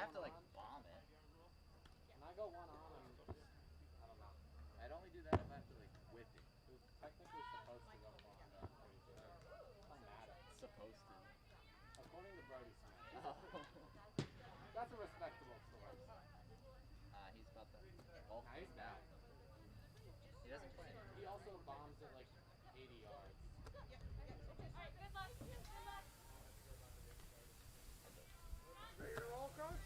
have to like bomb it. Can I go one on and I don't know. I'd only do that if I have to like whip it. It was technically supposed to go one, but I'm pretty sure. I'm mad at it. Supposed to. According to Brody Smith. Oh. That's a respectable source. He's about to. Oh, Nah, he's now. He doesn't play. He also bombs it like 80 yards. Alright, good luck. Good luck. Ready to roll, Coach?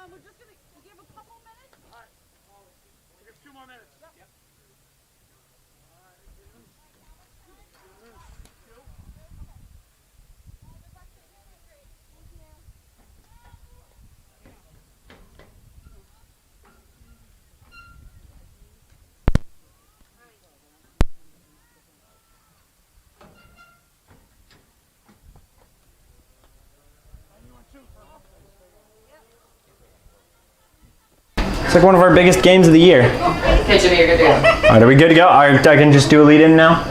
We're just gonna give a couple minutes. All right. We'll give 2 more minutes. Yep. All right. Two. It's like one of our biggest games of the year. Okay, Jimmy, you're good to go. All right, are we good to go? All right, I can just do a lead in now.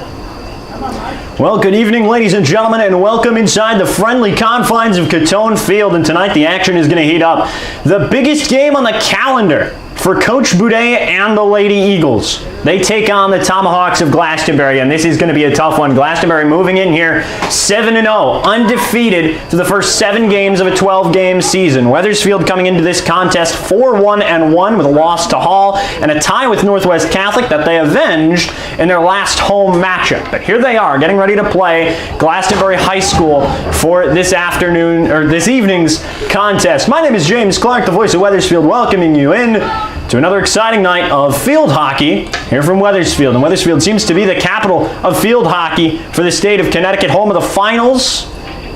Well, good evening, ladies and gentlemen, and welcome inside the friendly confines of Cottone Field. And tonight the action is going to heat up. The biggest game on the calendar for Coach Boudet and the Lady Eagles. They take on the Tomahawks of Glastonbury, and this is going to be a tough one. Glastonbury moving in here 7-0, undefeated through the first 7 games of a 12-game season. Wethersfield coming into this contest 4-1-1 with a loss to Hall and a tie with Northwest Catholic that they avenged in their last home matchup. But here they are, getting ready to play Glastonbury High School for this afternoon or this evening's contest. My name is James Clark, the voice of Wethersfield, welcoming you in to another exciting night of field hockey here from Wethersfield. And Wethersfield seems to be the capital of field hockey for the state of Connecticut, home of the finals,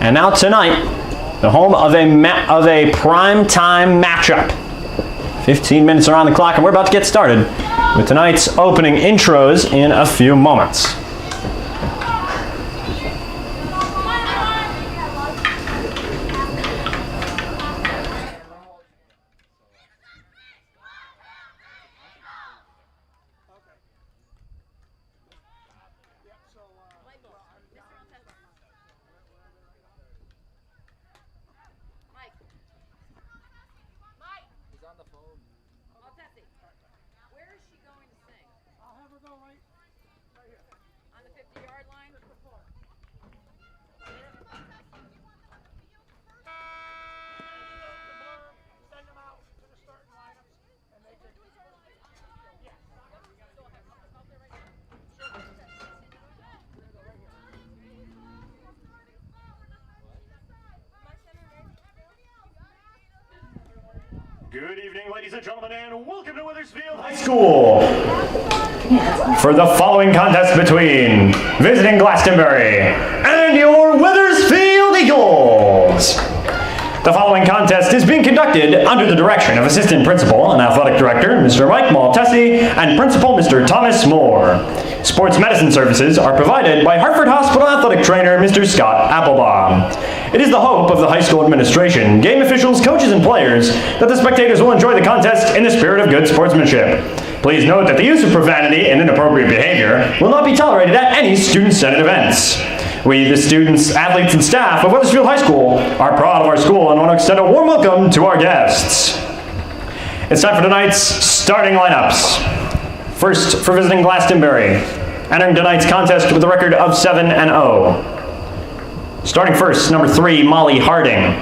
and now tonight, the home of a prime time matchup. 15 minutes around the clock, and we're about to get started with tonight's opening intros in a few moments. Mike. Mike. He's on the phone. Oh, Tessie. Where is she going to sing? I'll have her go right here. On the 50-yard line? Just before. Send them out to the starting lineups, and they can. Yeah. Good evening, ladies and gentlemen, and welcome to Wethersfield High School for the following contest between visiting Glastonbury and your Wethersfield Eagles. The following contest is being conducted under the direction of Assistant Principal and Athletic Director, Mr. Mike Maltesi, and Principal, Mr. Thomas Moore. Sports medicine services are provided by Hartford Hospital Athletic Trainer, Mr. Scott Applebaum. It is the hope of the high school administration, game officials, coaches, and players that the spectators will enjoy the contest in the spirit of good sportsmanship. Please note that the use of profanity and inappropriate behavior will not be tolerated at any student-senate events. We, the students, athletes, and staff of Wethersfield High School, are proud of our school and want to extend a warm welcome to our guests. It's time for tonight's starting lineups. First, for visiting Glastonbury, entering tonight's contest with a record of 7-0. Starting first, number 3, Molly Harding.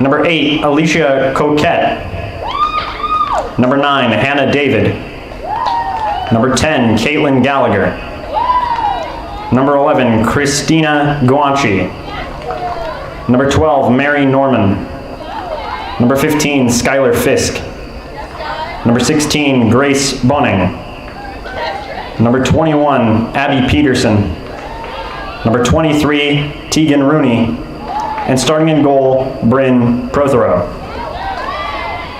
Number 8, Alicia Coquette. Number 9, Hannah David. Number 10, Caitlin Gallagher. Number 11, Christina Guanchi. Number 12, Mary Norman. Number 15, Skylar Fisk. Number 16, Grace Bunning. Number 21, Abby Peterson. Number 23, Tegan Rooney. And starting in goal, Bryn Prothero.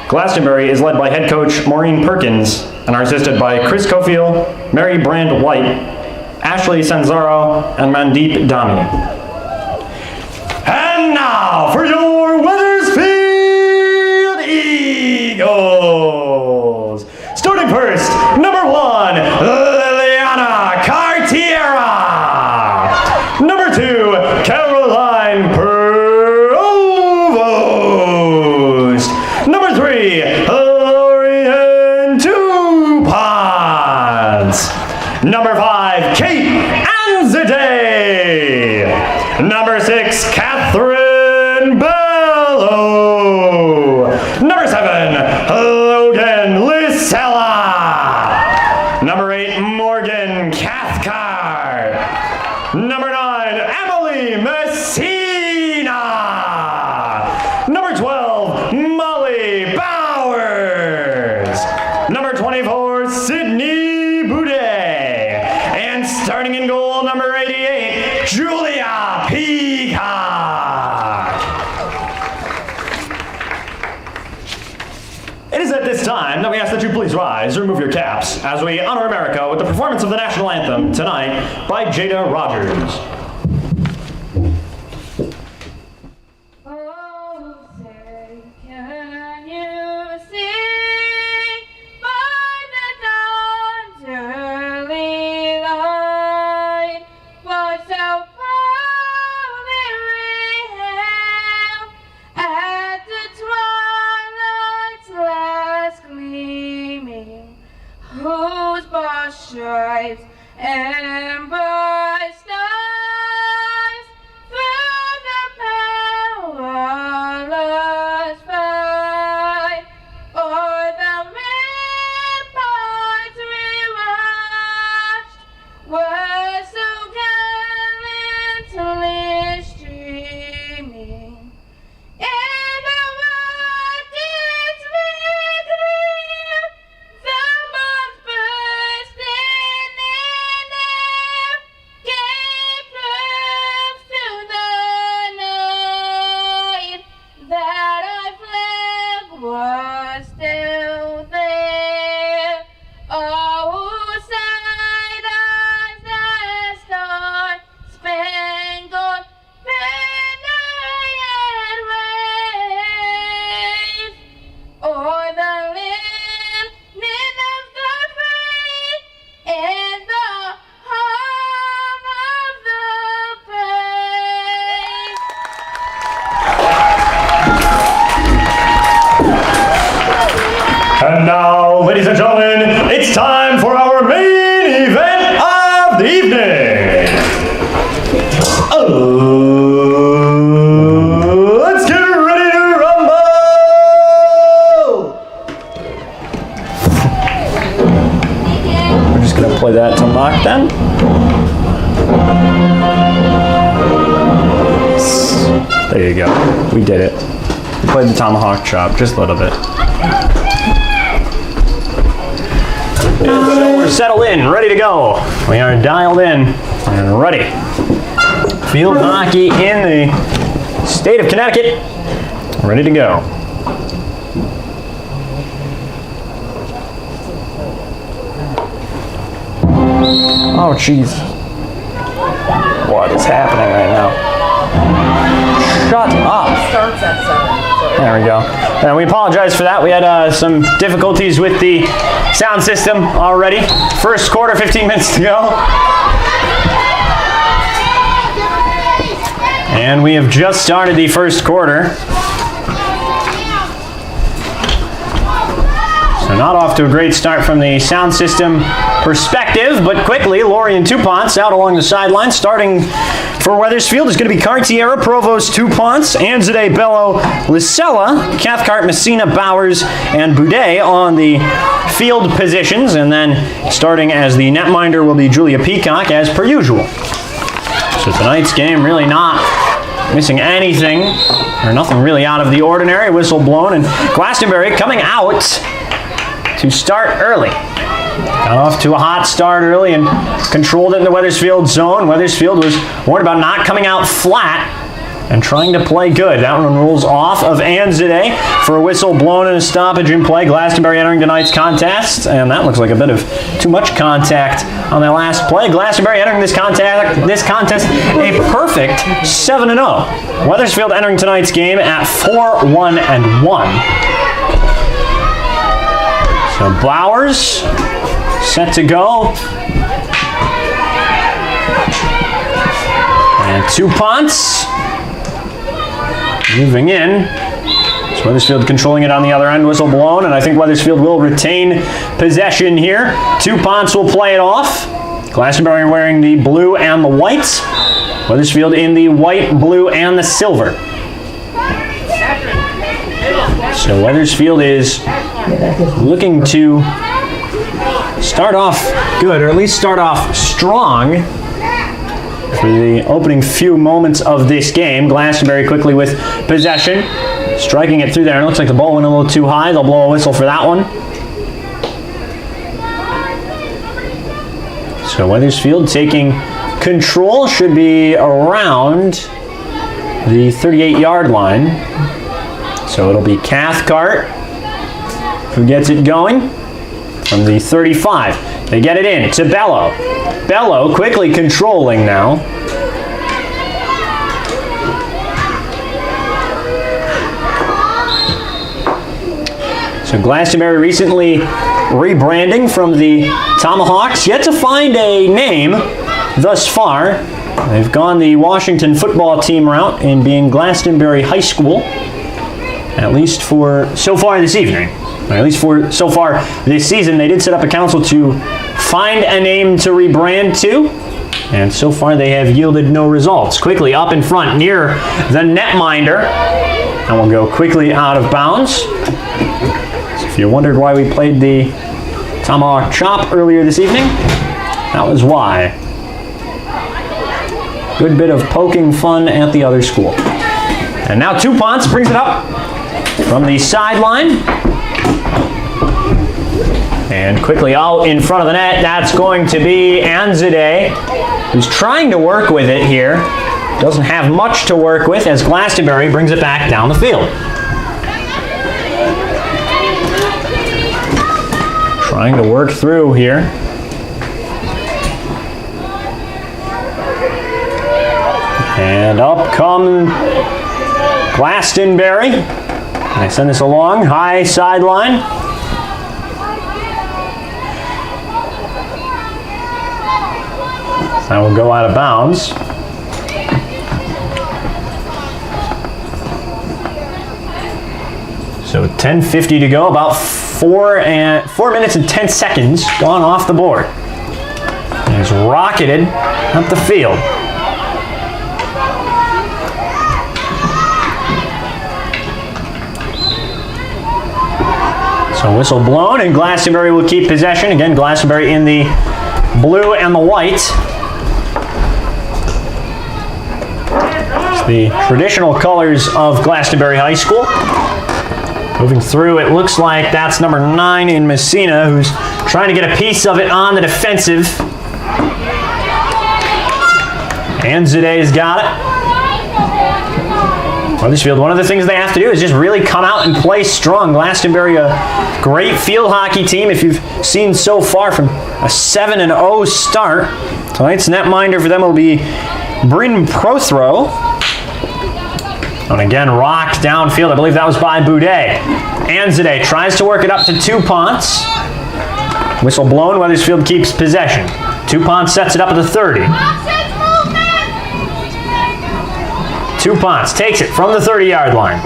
Glastonbury is led by head coach Maureen Perkins and are assisted by Chris Cofield, Mary Brand White, Ashley Sanzaro, and Mandeep Dami. And now for your Wethersfield Eagles. Starting first, number 1, Liliana Cartiera. Number 2, Caroline Provost. Catherine Bello. Number 7, Logan Lisella. Number 8, Morgan Cathcart. Number 9, Emily Messina. Number 12, Molly Bowers. Number 24, Sydney Boudet. And starting in goal, number 88, Julia Peacock. It is at this time that we ask that you please rise and remove your caps as we honor America with the performance of the national anthem tonight by Jada Rogers. Oh, say, can you see by the dawn's early light what so proudly we hailed at the twilight's last gleaming, whose broad stripes and bright stars through the perilous fight o'er the ramparts we watched were so gallantly streaming. In the rocket's victory, the bombs bursting in air gave proof to the night that our flag was still there. Oh, sight as the star-spangled banner yet waves o'er the linen of the free and the home of the brave. And now, ladies and gentlemen, it's time for our main event of the evening. Let's get ready to rumble! We're just gonna play that to mock then. There you go. We did it. We played the tomahawk chop just a little bit. So we're settled in, ready to go. We are dialed in and ready. Field hockey in the state of Connecticut, ready to go. Oh, jeez. What is happening right now? Shut up. Starts at 7. There we go. And we apologize for that. We had some difficulties with the sound system already. First quarter, 15 minutes to go. And we have just started the first quarter. So not off to a great start from the sound system perspective, but quickly, Lorian Tuponts out along the sideline. Starting for Wethersfield is going to be Cartiera, Provost, Tuponts, Anzade, Bello, Lisella, Cathcart, Messina, Bowers, and Boudet on the field positions. And then starting as the netminder will be Julia Peacock, as per usual. So tonight's game really not missing anything, or nothing really out of the ordinary. Whistle blown, and Glastonbury coming out to start early. Got off to a hot start early and controlled it in the Wethersfield zone. Wethersfield was warned about not coming out flat and trying to play good. That one rolls off of Anzade for a whistle blown and a stoppage in play. Glastonbury entering tonight's contest, and that looks like a bit of too much contact on that last play. Glastonbury entering this contest a perfect 7-0. Wethersfield entering tonight's game at 4-1-1. So Bowers set to go. And Tuponts moving in. So Wethersfield controlling it on the other end. Whistle blown, and I think Wethersfield will retain possession here. Tuponts will play it off. Glastonbury wearing the blue and the white. Wethersfield in the white, blue, and the silver. So Wethersfield is looking to start off good, or at least start off strong for the opening few moments of this game. Glastonbury quickly with possession, striking it through there, and it looks like the ball went a little too high. They'll blow a whistle for that one. So Wethersfield taking control, should be around the 38-yard line. So it'll be Cathcart who gets it going from the 35. They get it in to Bello. Bello quickly controlling now. So Glastonbury recently rebranding from the Tomahawks. Yet to find a name thus far. They've gone the Washington football team route in being Glastonbury High School, at least for so far this evening. At least for so far this season. They did set up a council to find a name to rebrand to, and so far they have yielded no results. Quickly up in front near the netminder, and we'll go quickly out of bounds. So if you wondered why we played the Tomahawk Chop earlier this evening, that was why. Good bit of poking fun at the other school. And now Tupont brings it up from the sideline. And quickly out in front of the net, that's going to be Anzadeh, who's trying to work with it here. Doesn't have much to work with as Glastonbury brings it back down the field. Trying to work through here. And up come Glastonbury. I send this along, high sideline. That will go out of bounds. So 10:50 to go, about 4 minutes and 10 seconds gone off the board. And it's rocketed up the field. So whistle blown, and Glastonbury will keep possession. Again, Glastonbury in the blue and the white. It's the traditional colors of Glastonbury High School. Moving through, it looks like that's number 9 in Messina, who's trying to get a piece of it on the defensive. Anzadeh's got it. Wethersfield, one of the things they have to do is just really come out and play strong. Glastonbury, a great field hockey team. If you've seen so far from a 7-0 start, tonight's netminder for them will be Bryn Prothro. And again, rocked downfield. I believe that was by Boudet. Anzadeh tries to work it up to Tupont. Whistle blown, Wethersfield keeps possession. Tupont sets it up at the 30. Tupont takes it from the 30-yard line.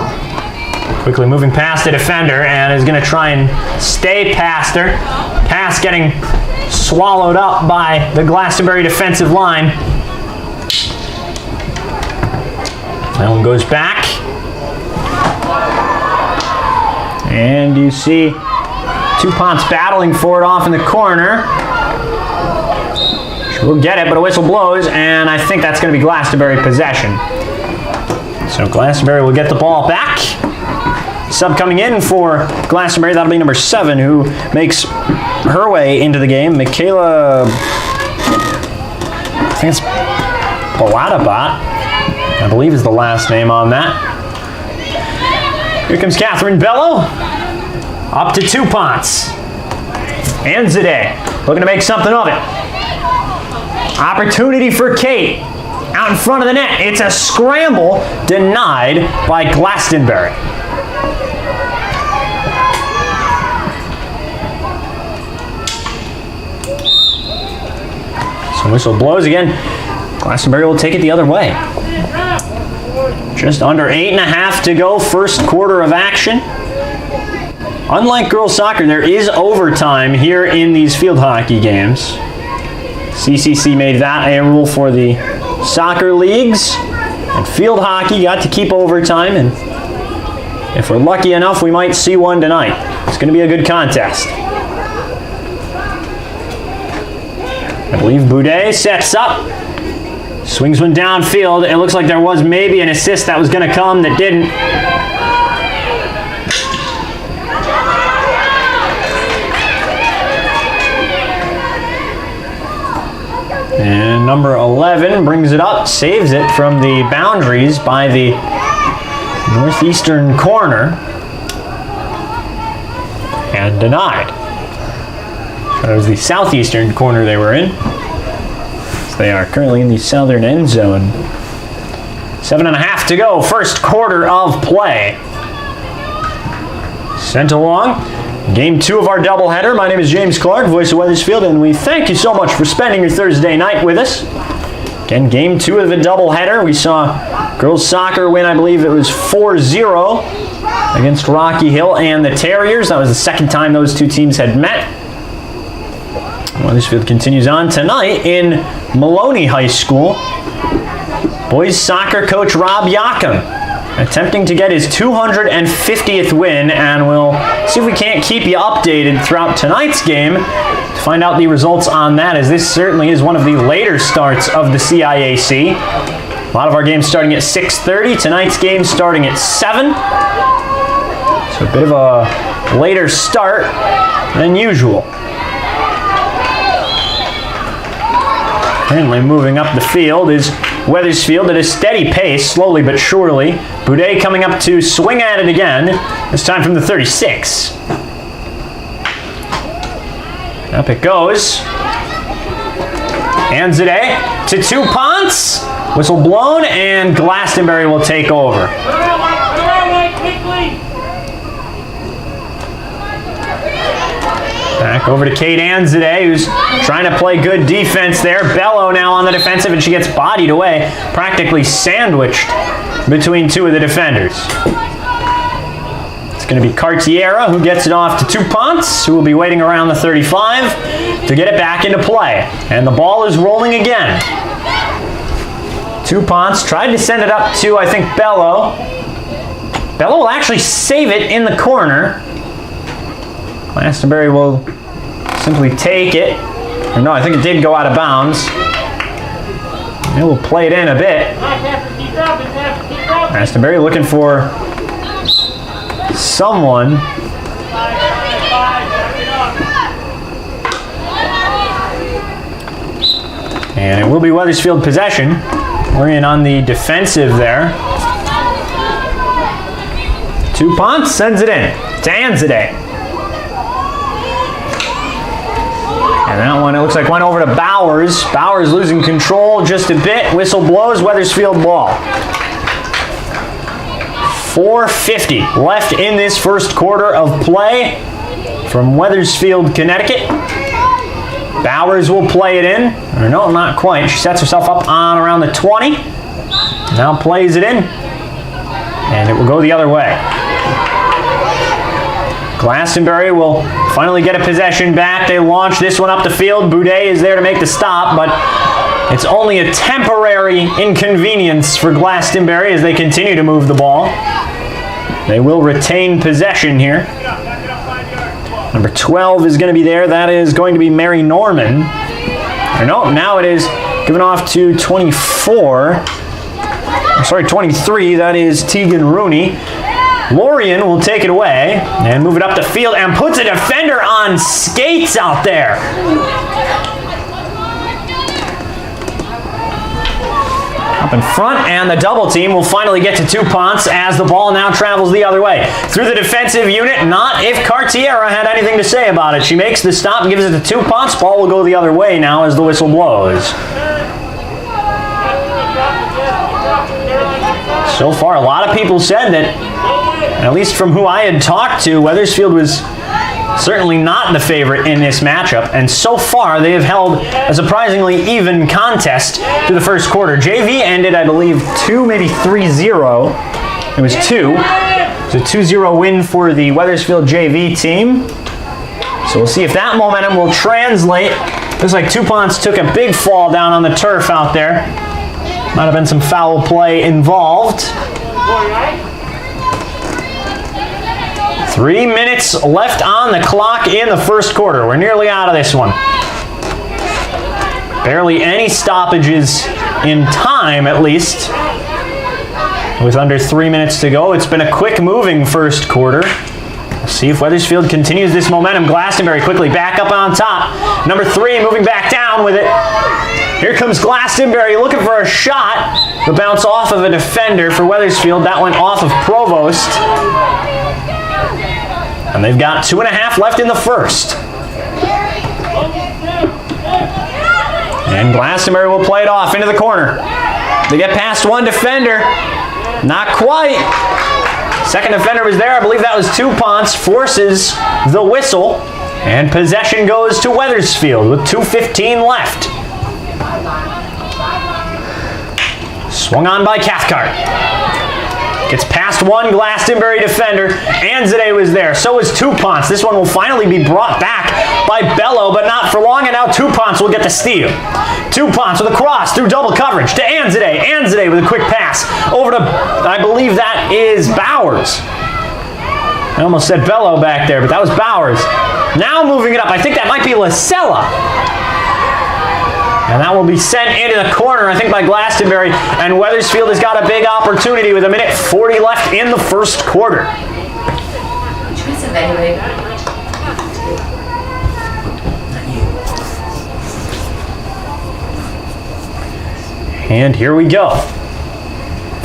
Quickly moving past the defender and is going to try and stay past her. Pass getting swallowed up by the Glastonbury defensive line. That one goes back. And you see Tupont's battling for it off in the corner. We'll get it, but a whistle blows, and I think that's going to be Glastonbury possession. So Glastonbury will get the ball back. Sub coming in for Glastonbury, that'll be number 7, who makes her way into the game. Michaela, I think it's Baladabat, I believe is the last name on that. Here comes Catherine Bello. Up to Tupont. Anzadeh looking to make something of it. Opportunity for Kate. Out in front of the net. It's a scramble denied by Glastonbury. So whistle blows again. Glastonbury will take it the other way. Just under 8.5 to go, first quarter of action. Unlike girls soccer, there is overtime here in these field hockey games. CCC made that a rule for the soccer leagues and field hockey got to keep overtime, and if we're lucky enough, we might see one tonight. It's going to be a good contest. I believe Boudet sets up, swings one downfield. It looks like there was maybe an assist that was going to come that didn't. And number 11 brings it up, saves it from the boundaries by the northeastern corner, and denied. That was the southeastern corner they were in. So they are currently in the southern end zone. 7.5 to go, first quarter of play. Sent along. Game 2 of our doubleheader. My name is James Clark, voice of Wethersfield, and we thank you so much for spending your Thursday night with us. Again, Game 2 of the doubleheader. We saw girls soccer win, I believe it was 4-0 against Rocky Hill and the Terriers. That was the second time those two teams had met. Wethersfield continues on tonight in Maloney High School. Boys soccer coach Rob Yakum attempting to get his 250th win, and we'll see if we can't keep you updated throughout tonight's game to find out the results on that, as this certainly is one of the later starts of the CIAC. A lot of our games starting at 6:30, tonight's game starting at 7. So a bit of a later start than usual. Currently moving up the field is Wethersfield at a steady pace, slowly but surely. Boudet coming up to swing at it again, this time from the 36. Up it goes. Anzade to Touponts. Whistle blown, and Glastonbury will take over. Back over to Kate Anzade, who's trying to play good defense there. Bello now on the defensive, and she gets bodied away, practically sandwiched between two of the defenders. It's going to be Cartiera who gets it off to Touponts, who will be waiting around the 35 to get it back into play. And the ball is rolling again. Touponts tried to send it up to, I think, Bello. Bello will actually save it in the corner. Glastonbury will simply take it. Or no, I think it did go out of bounds. It will play it in a bit. Glastonbury looking for someone. And it will be Wethersfield possession. We're in on the defensive there. Touponts sends it in to Anzade. And that one, it looks like, went over to Bowers. Bowers losing control just a bit. Whistle blows, Wethersfield ball. 4:50 left in this first quarter of play from Wethersfield, Connecticut. Bowers will play it in. Or no, not quite. She sets herself up on around the 20. Now plays it in. And it will go the other way. Glastonbury will finally get a possession back. They launch this one up the field. Boudet is there to make the stop, but it's only a temporary inconvenience for Glastonbury as they continue to move the ball. They will retain possession here. Number 12 is going to be there. That is going to be Mary Norman. Or no, now it is given off to 24. Sorry, 23. That is Tegan Rooney. Lorian will take it away and move it up the field and puts a defender on skates out there. Up in front, and the double team will finally get to Touponts as the ball now travels the other way. Through the defensive unit, not if Cartiera had anything to say about it. She makes the stop and gives it to Touponts. Ball will go the other way now as the whistle blows. So far, a lot of people said that, at least from who I had talked to, Wethersfield was certainly not the favorite in this matchup, and so far they have held a surprisingly even contest through the first quarter. JV ended, I believe, 2, maybe 3-0. It was 2. It's a 2-0 win for the Wethersfield JV team. So we'll see if that momentum will translate. Looks like Touponts took a big fall down on the turf out there. Might have been some foul play involved. 3 minutes left on the clock in the first quarter. We're nearly out of this one. Barely any stoppages in time, at least. With under 3 minutes to go, it's been a quick-moving first quarter. We'll see if Wethersfield continues this momentum. Glastonbury quickly back up on top. Number 3 moving back down with it. Here comes Glastonbury looking for a shot. The bounce off of a defender for Wethersfield. That went off of Provost. And they've got 2.5 left in the first. And Glastonbury will play it off into the corner. They get past one defender. Not quite. Second defender was there. I believe that was Touponce. Forces the whistle. And possession goes to Wethersfield with 2:15 left. Swung on by Cathcart. Gets past one Glastonbury defender. Anzade was there. So was Touponce. This one will finally be brought back by Bello, but not for long. And now Touponce will get the steal. Touponce with a cross through double coverage to Anzade. Anzade with a quick pass over to, I believe that is Bowers. I almost said Bello back there, but that was Bowers. Now moving it up. I think that might be Lasella. And that will be sent into the corner, I think, by Glastonbury. And Wethersfield has got a big opportunity with 1:40 left in the first quarter. And here we go.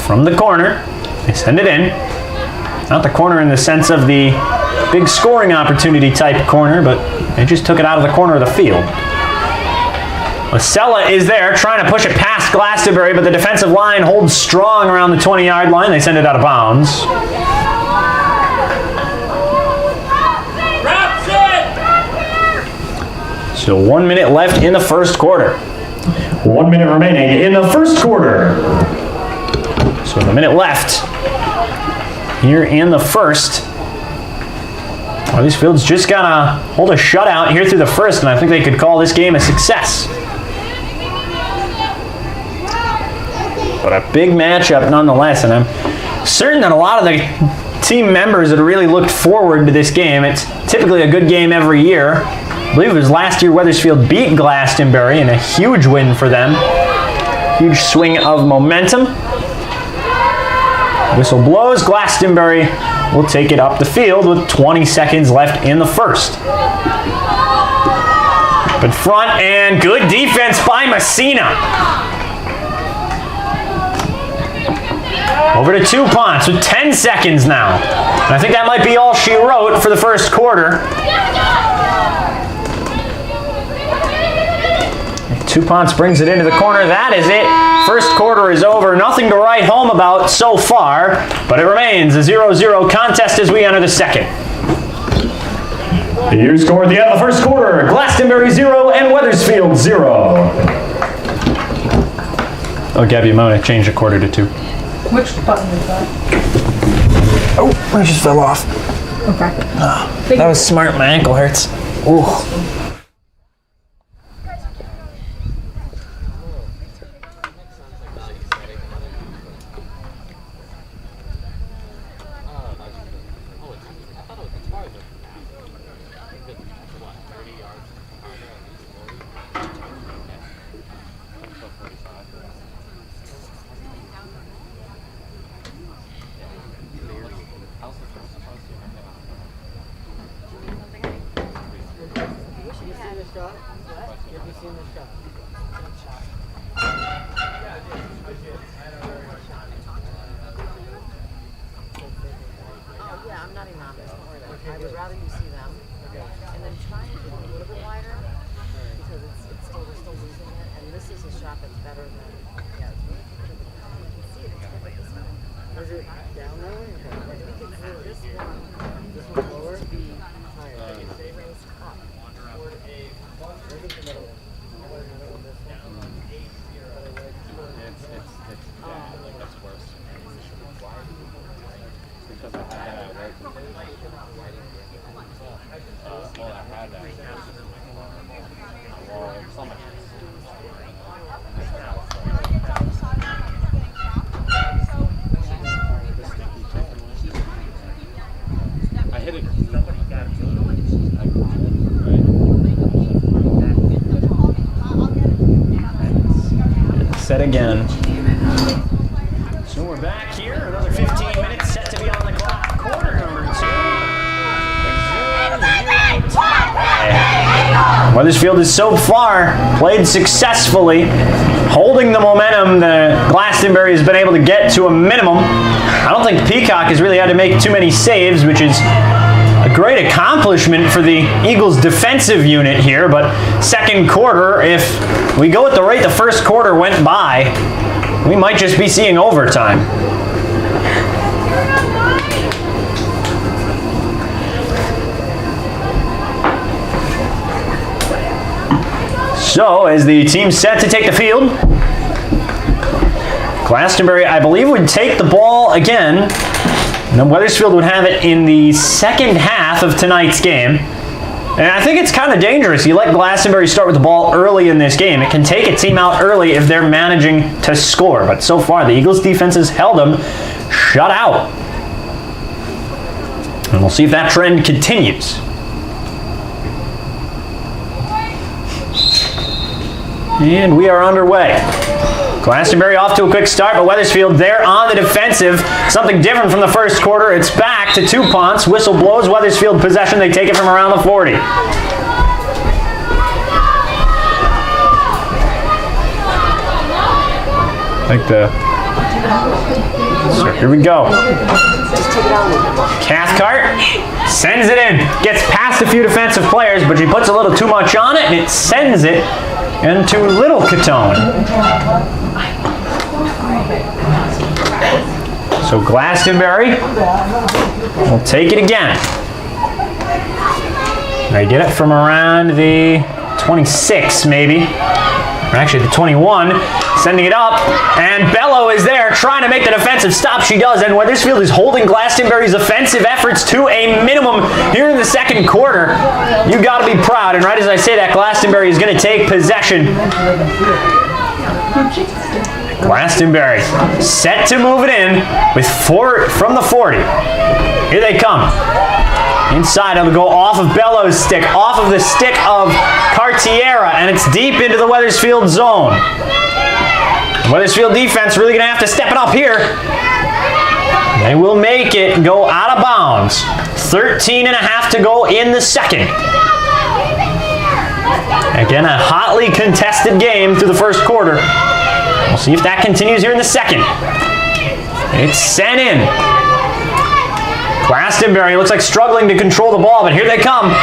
From the corner, they send it in. Not the corner in the sense of the big scoring opportunity type corner, but they just took it out of the corner of the field. Lasella is there trying to push it past Glastonbury, but the defensive line holds strong around the 20-yard line. They send it out of bounds. So 1 minute left in the first quarter. 1 minute remaining in the first quarter. So with a minute left here in the first. Wethersfield's just gotta hold a shutout here through the first, and I think they could call this game a success. But a big matchup nonetheless, and I'm certain that a lot of the team members that really looked forward to this game. It's typically a good game every year. I believe it was last year Wethersfield beat Glastonbury in a huge win for them. Huge swing of momentum. Whistle blows. Glastonbury will take it up the field with 20 seconds left in the first. Up in front, and good defense by Messina. Over to Touponce with 10 seconds now. And I think that might be all she wrote for the first quarter. Touponce brings it into the corner. That is it. First quarter is over. Nothing to write home about so far, but it remains a 0-0 contest as we enter the second. Your score at the end of the first quarter: Glastonbury 0 and Wethersfield 0. Oh, Gabby, I'm going to change the quarter to 2. Which button is that? Oh, I just fell off. Okay. That was smart. My ankle hurts. Ooh. I would rather you see them, and then try and get a little bit wider, because we're still losing it, and this is a shot that's better than, yeah, it's really good. You can see it, it's different this one. Is it down there? Okay. This one lower, be higher. They raise up. That's worse. Because I had that right. Well, I had that. Well, so much. again. So we're back here. Another 15 minutes set to be on the clock. Quarter number 2. 0-0 tie. Wethersfield has so far played successfully, holding the momentum that Glastonbury has been able to get to a minimum. I don't think Peacock has really had to make too many saves, which is a great accomplishment for the Eagles' defensive unit here, but second quarter, if we go at the rate the first quarter went by, we might just be seeing overtime. So, as the team's set to take the field, Glastonbury, I believe, would take the ball again. And then Wethersfield would have it in the second half of tonight's game. And I think it's kind of dangerous. You let Glastonbury start with the ball early in this game. It can take a team out early if they're managing to score. But so far, the Eagles' defense has held them shut out. And we'll see if that trend continues. And we are underway. Glastonbury off to a quick start, but Wethersfield there on the defensive. Something different from the first quarter. It's back to Touponts. Whistle blows. Wethersfield possession. They take it from around the 40. So here we go. Cathcart sends it in. Gets past a few defensive players, but she puts a little too much on it, and it sends it into Little Cottone. So Glastonbury will take it again. They get it from around the 26, maybe. Or actually the 21. Sending it up. And Bello is there trying to make the defensive stop. She does. And Wethersfield is holding Glastonbury's offensive efforts to a minimum here in the second quarter. You got to be proud. And right as I say that, Glastonbury is going to take possession. Glastonbury set to move it in with 4 from the 40. Here they come. Inside, it'll go off of Bello's stick, off of the stick of Cartiera, and it's deep into the Wethersfield zone. The Wethersfield defense really going to have to step it up here. They will make it go out of bounds. 13 and a half to go in the second. Again, a hotly contested game through the first quarter. We'll see if that continues here in the second. It's sent in. Glastonbury looks like struggling to control the ball, but here they come.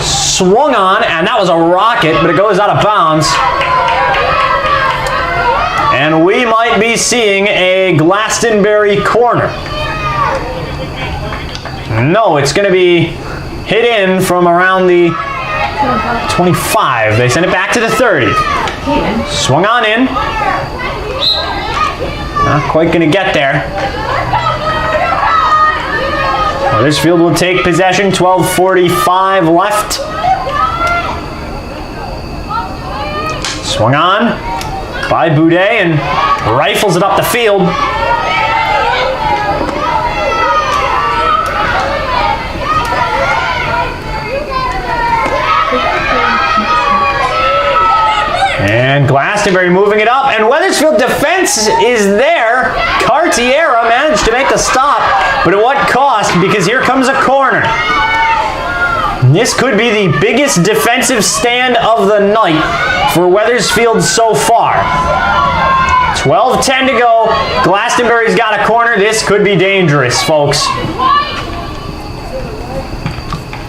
Swung on, and that was a rocket, but it goes out of bounds. And we might be seeing a Glastonbury corner. No, it's going to be hit in from around the 25. They send it back to the 30. Swung on in. Not quite going to get there. Wethersfield will take possession. 12:45 left. Swung on by Boudet and rifles it up the field. And Glastonbury moving it up, and Wethersfield defense is there. Cartiera managed to make the stop, but at what cost? Because here comes a corner. This could be the biggest defensive stand of the night for Wethersfield so far. 12:10 to go. Glastonbury's got a corner. This could be dangerous, folks.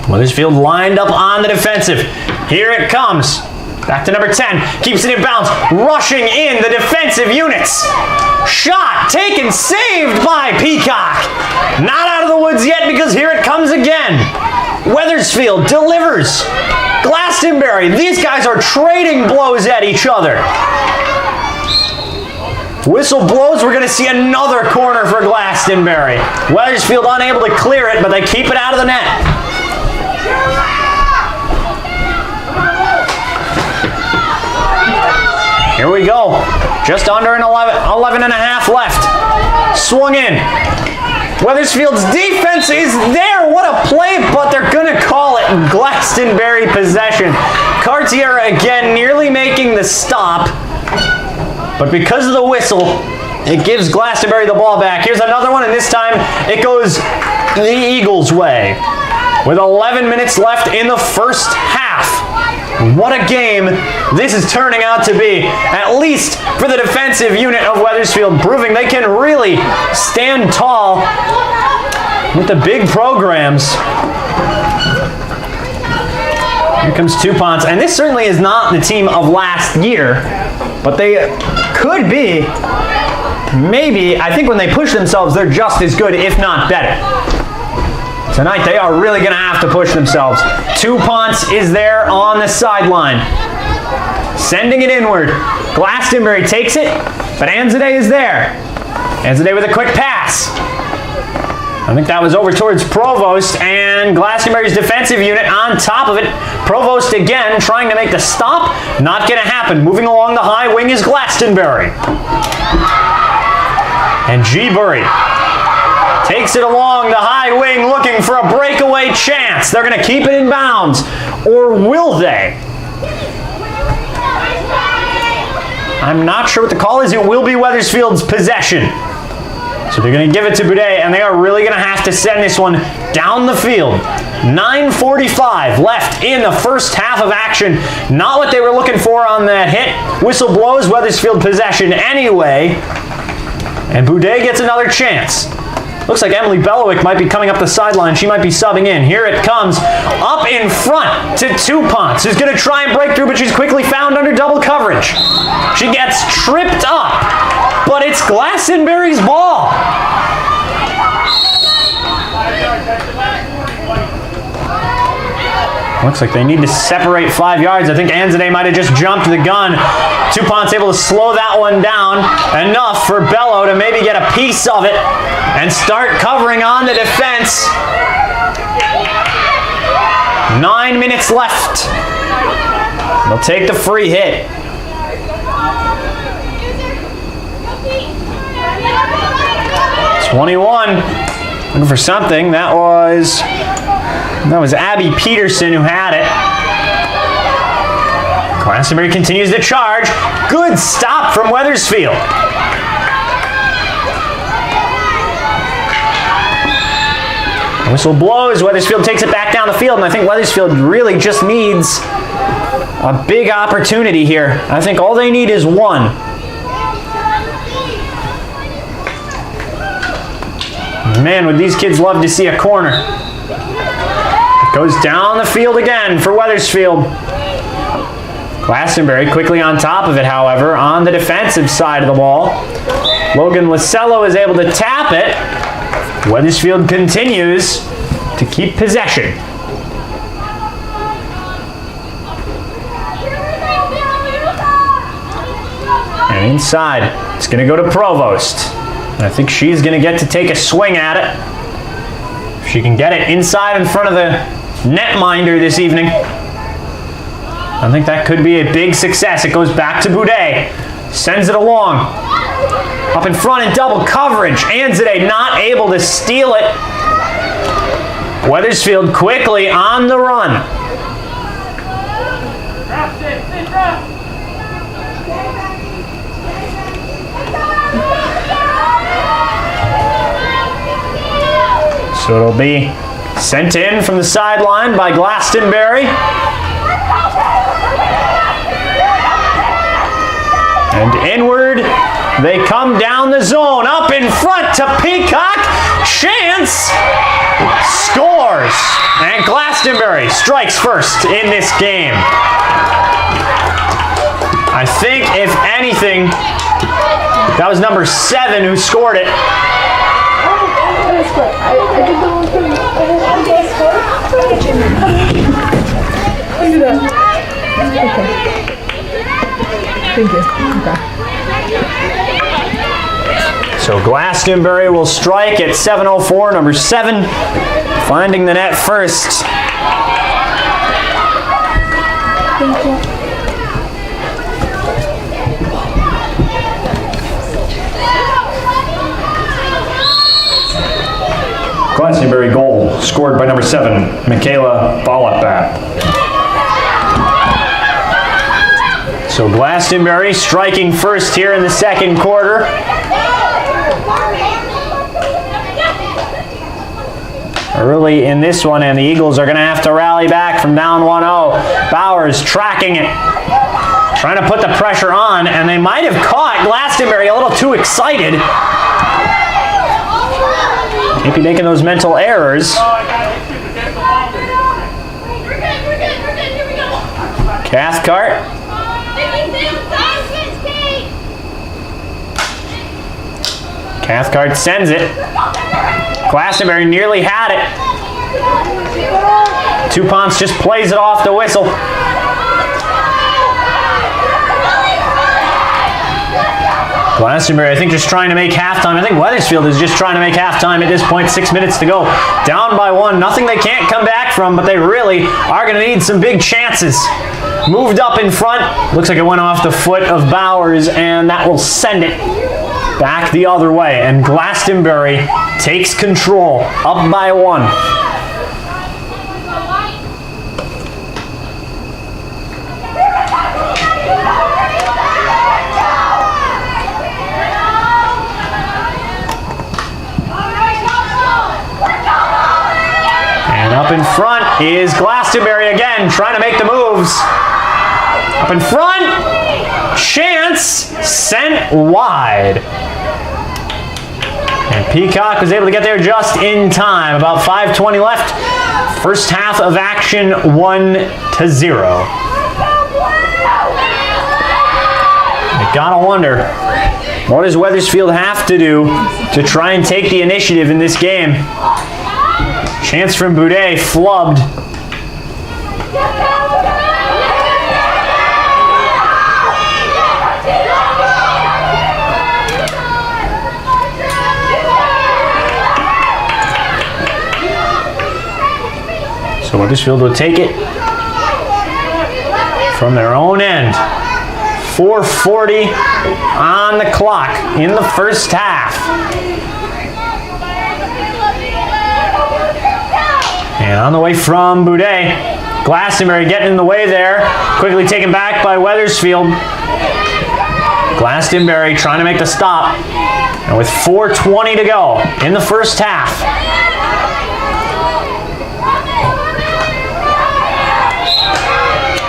Wethersfield lined up on the defensive. Here it comes. Back to number 10. Keeps it in bounds. Rushing in the defensive units. Shot taken. Saved by Peacock. Not out of the woods yet because here it comes again. Wethersfield delivers. Glastonbury. These guys are trading blows at each other. Whistle blows. We're going to see another corner for Glastonbury. Wethersfield unable to clear it, but they keep it out of the net. Here we go. Just under an 11 and a half left. Swung in. Wethersfield's defense is there. What a play, but they're going to call it Glastonbury possession. Cartiera again nearly making the stop. But because of the whistle, it gives Glastonbury the ball back. Here's another one, and this time it goes the Eagles' way. With 11 minutes left in the first half. What a game this is turning out to be, at least for the defensive unit of Wethersfield, proving they can really stand tall with the big programs. Here comes Cottone, and this certainly is not the team of last year, but they could be, maybe, I think when they push themselves, they're just as good, if not better. Tonight, they are really going to have to push themselves. Cottone is there on the sideline, sending it inward. Glastonbury takes it, but Anzadeh is there. Anzadeh with a quick pass. I think that was over towards Provost, and Glastonbury's defensive unit on top of it. Provost again trying to make the stop. Not going to happen. Moving along the high wing is Glastonbury. And G-Bury takes it along the high wing looking for a breakaway chance. They're going to keep it in bounds, or will they? I'm not sure what the call is. It will be Wethersfield's possession. So they're going to give it to Boudet, and they are really going to have to send this one down the field. 9:45 left in the first half of action. Not what they were looking for on that hit. Whistle blows, Wethersfield possession anyway. And Boudet gets another chance. Looks like Emily Belowick might be coming up the sideline. She might be subbing in. Here it comes. Up in front to Cottone, who's going to try and break through, but she's quickly found under double coverage. She gets tripped up, but it's Glastonbury's ball. Looks like they need to separate 5 yards. I think Anzadeh might have just jumped the gun. Cottone's able to slow that one down enough for Bello to maybe get a piece of it and start covering on the defense. 9 minutes left. They'll take the free hit. "21, looking for something. That was Abby Peterson who had it. Glastonbury continues to charge. Good stop from Wethersfield. The whistle blows. Wethersfield takes it back down the field, and I think Wethersfield really just needs a big opportunity here. I think all they need is one. Man, would these kids love to see a corner. It goes down the field again for Wethersfield. Glastonbury quickly on top of it, however, on the defensive side of the ball. Logan Lacello is able to tap it. Wethersfield continues to keep possession. And inside, it's going to go to Provost. And I think she's going to get to take a swing at it. If she can get it inside in front of the netminder this evening, I think that could be a big success. It goes back to Boudet. Sends it along. Up in front in double coverage. Anzadeh not able to steal it. Wethersfield quickly on the run. So it'll be sent in from the sideline by Glastonbury. And inward, they come down the zone. Up in front to Peacock. Chance. Scores. And Glastonbury strikes first in this game. I think, if anything, that was number 7 who scored it. I did the whole thing. Look at that. Okay. Thank you. Okay. So Glastonbury will strike at 7:04. Number 7 finding the net first. Thank you. Glastonbury goal scored by number 7, Michaela Bollatbat. So Glastonbury striking first here in the second quarter. Early in this one, and the Eagles are going to have to rally back from down 1-0. Bowers tracking it, trying to put the pressure on, and they might have caught Glastonbury a little too excited. Maybe making those mental errors. Cathcart. Cathcart sends it. Glastonbury nearly had it. Touponce just plays it off the whistle. Glastonbury, I think, just trying to make halftime. I think Wethersfield is just trying to make halftime at this point. 6 minutes to go. Down by 1. Nothing they can't come back from, but they really are going to need some big chances. Moved up in front. Looks like it went off the foot of Bowers, and that will send it back the other way. And Glastonbury takes control. Up by 1. Up in front is Glastonbury again, trying to make the moves. Up in front, chance, sent wide. And Peacock was able to get there just in time. About 5:20 left. First half of action, 1-0. You gotta wonder, what does Wethersfield have to do to try and take the initiative in this game? Chance from Boudet, flubbed. So Wethersfield will take it from their own end. 4:40 on the clock in the first half. And on the way from Boudet, Glastonbury getting in the way there. Quickly taken back by Wethersfield. Glastonbury trying to make the stop. And with 4:20 to go in the first half.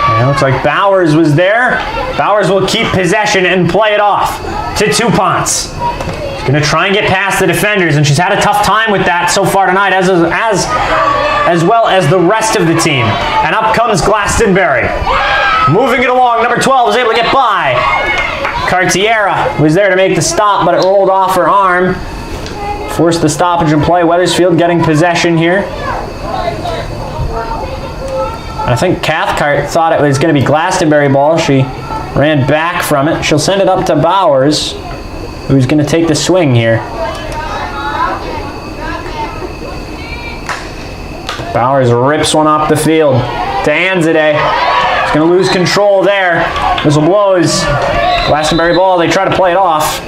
And it looks like Bowers was there. Bowers will keep possession and play it off to Touponce. She's going to try and get past the defenders, and she's had a tough time with that so far tonight, as well as the rest of the team. And up comes Glastonbury. Moving it along, number 12 is able to get by. Cartiera was there to make the stop, but it rolled off her arm. Forced the stoppage in play. Wethersfield getting possession here. I think Cathcart thought it was going to be Glastonbury ball. She ran back from it. She'll send it up to Bowers, who's going to take the swing here. Bowers rips one off the field to Anzade. He's going to lose control there. Whistle blows. Glastonbury ball. They try to play it off.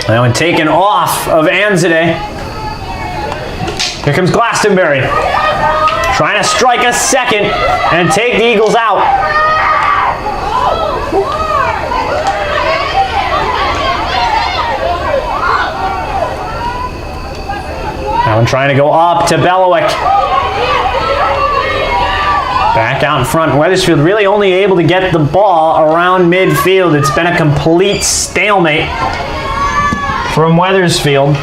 That one taken off of Anzade. Here comes Glastonbury. Trying to strike a second and take the Eagles out. That one trying to go up to Belowick. Back out in front. Wethersfield really only able to get the ball around midfield. It's been a complete stalemate from Wethersfield.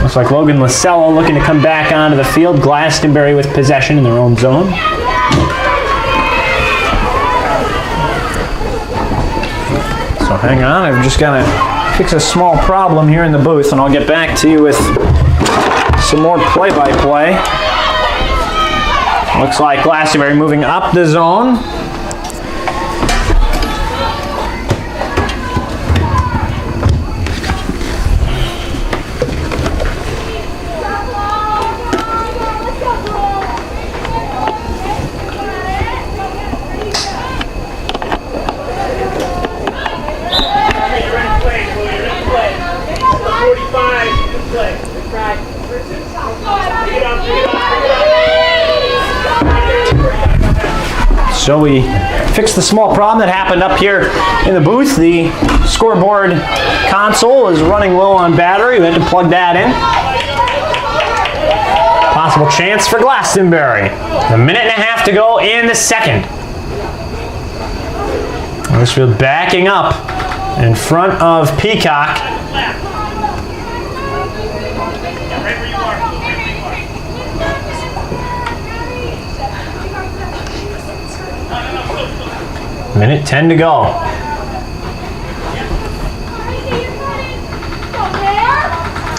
Looks like Logan Lasello looking to come back onto the field. Glastonbury with possession in their own zone. So hang on, I've just got to fix a small problem here in the booth, and I'll get back to you with some more play-by-play. Looks like Glastonbury moving up the zone. 45. Good play. Good try. Bring it up, bring it up, bring it up. So we fixed the small problem that happened up here in the booth. The scoreboard console is running low on battery. We had to plug that in. Possible chance for Glastonbury. A minute and a half to go in the second. Wethersfield backing up in front of Peacock. Minute 10 to go.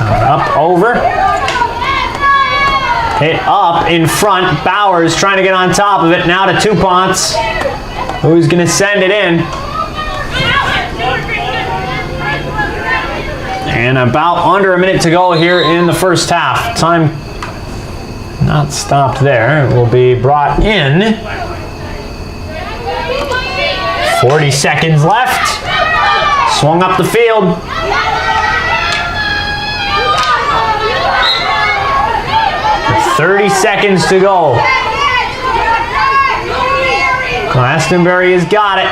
Up, over. Hit up in front. Bowers trying to get on top of it. Now to Tuponts, who's going to send it in. And about under a minute to go here in the first half. Time not stopped there. It will be brought in. 40 seconds left. Swung up the field. With 30 seconds to go. Glastonbury has got it.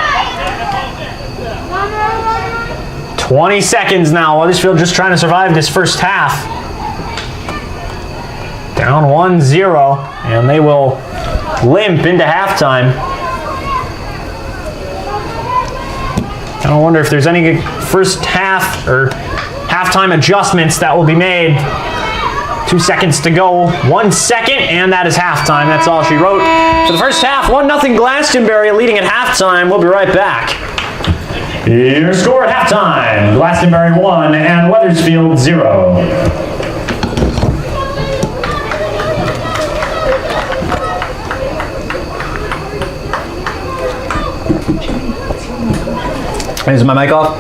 20 seconds now. Wethersfield just trying to survive this first half. Down 1-0, and they will limp into halftime. I wonder if there's any first half or halftime adjustments that will be made. 2 seconds to go. 1 second, and that is halftime. That's all she wrote for the first half. 1-0 Glastonbury leading at halftime. We'll be right back. Your score at halftime: Glastonbury 1 and Wethersfield 0. Is my mic off?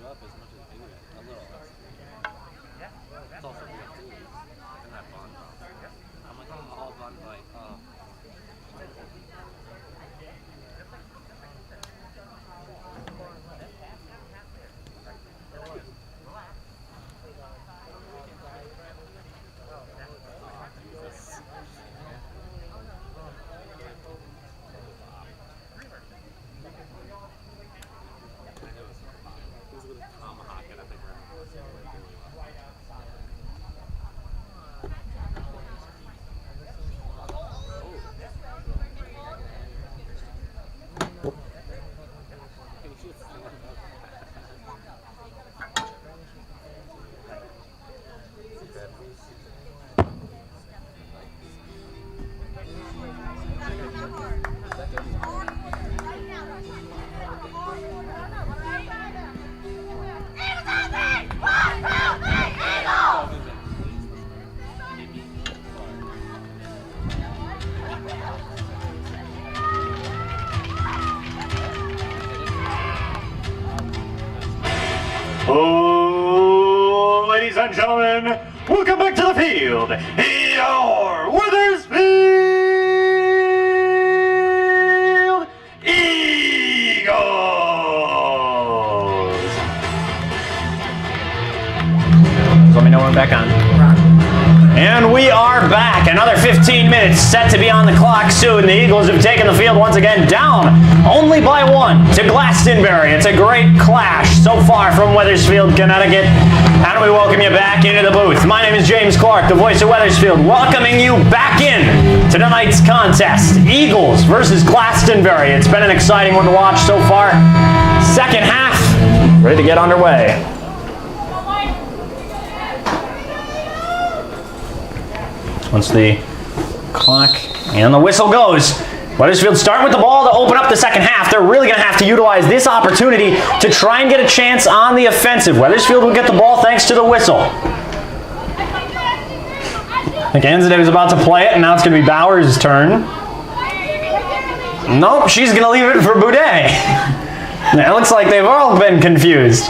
up as much as we did. A little less. It's also real food. And that bun. I'm like, oh, all bun like, oh. Oh, ladies and gentlemen, welcome back to the field. Your Wethersfield Eagles. Let me know when I'm back on. And we are back. Another 15 minutes set to be on the clock soon. The Eagles have taken the field once again, down only by 1 to Glastonbury. It's a great clash so far from Wethersfield, Connecticut. And we welcome you back into the booth. My name is James Clark, the voice of Wethersfield, welcoming you back in to tonight's contest. Eagles versus Glastonbury. It's been an exciting one to watch so far. Second half, ready to get underway. Once the clock and the whistle goes, Wethersfield starting with the ball to open up the second half. They're really going to have to utilize this opportunity to try and get a chance on the offensive. Wethersfield will get the ball thanks to the whistle. I think Anzadeh was about to play it, and now it's going to be Bauer's turn. Nope, she's going to leave it for Boudet. It looks like they've all been confused.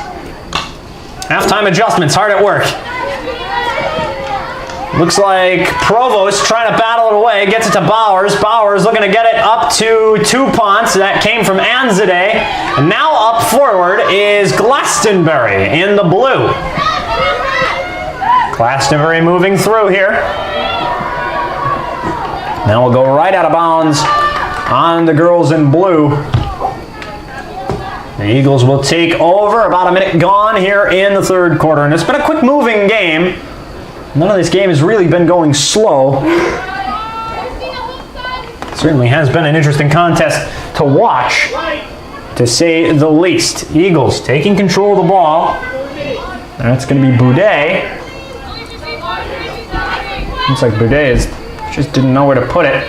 Halftime adjustments, hard at work. Looks like Provost trying to battle it away, gets it to Bowers. Bowers looking to get it up to Tupont. That came from Anzadeh. And now up forward is Glastonbury in the blue. Glastonbury moving through here. Now we'll go right out of bounds on the girls in blue. The Eagles will take over. About a minute gone here in the third quarter. And it's been a quick moving game. None of this game has really been going slow. Certainly has been an interesting contest to watch, to say the least. Eagles taking control of the ball. That's going to be Boudet. Looks like Boudet just didn't know where to put it.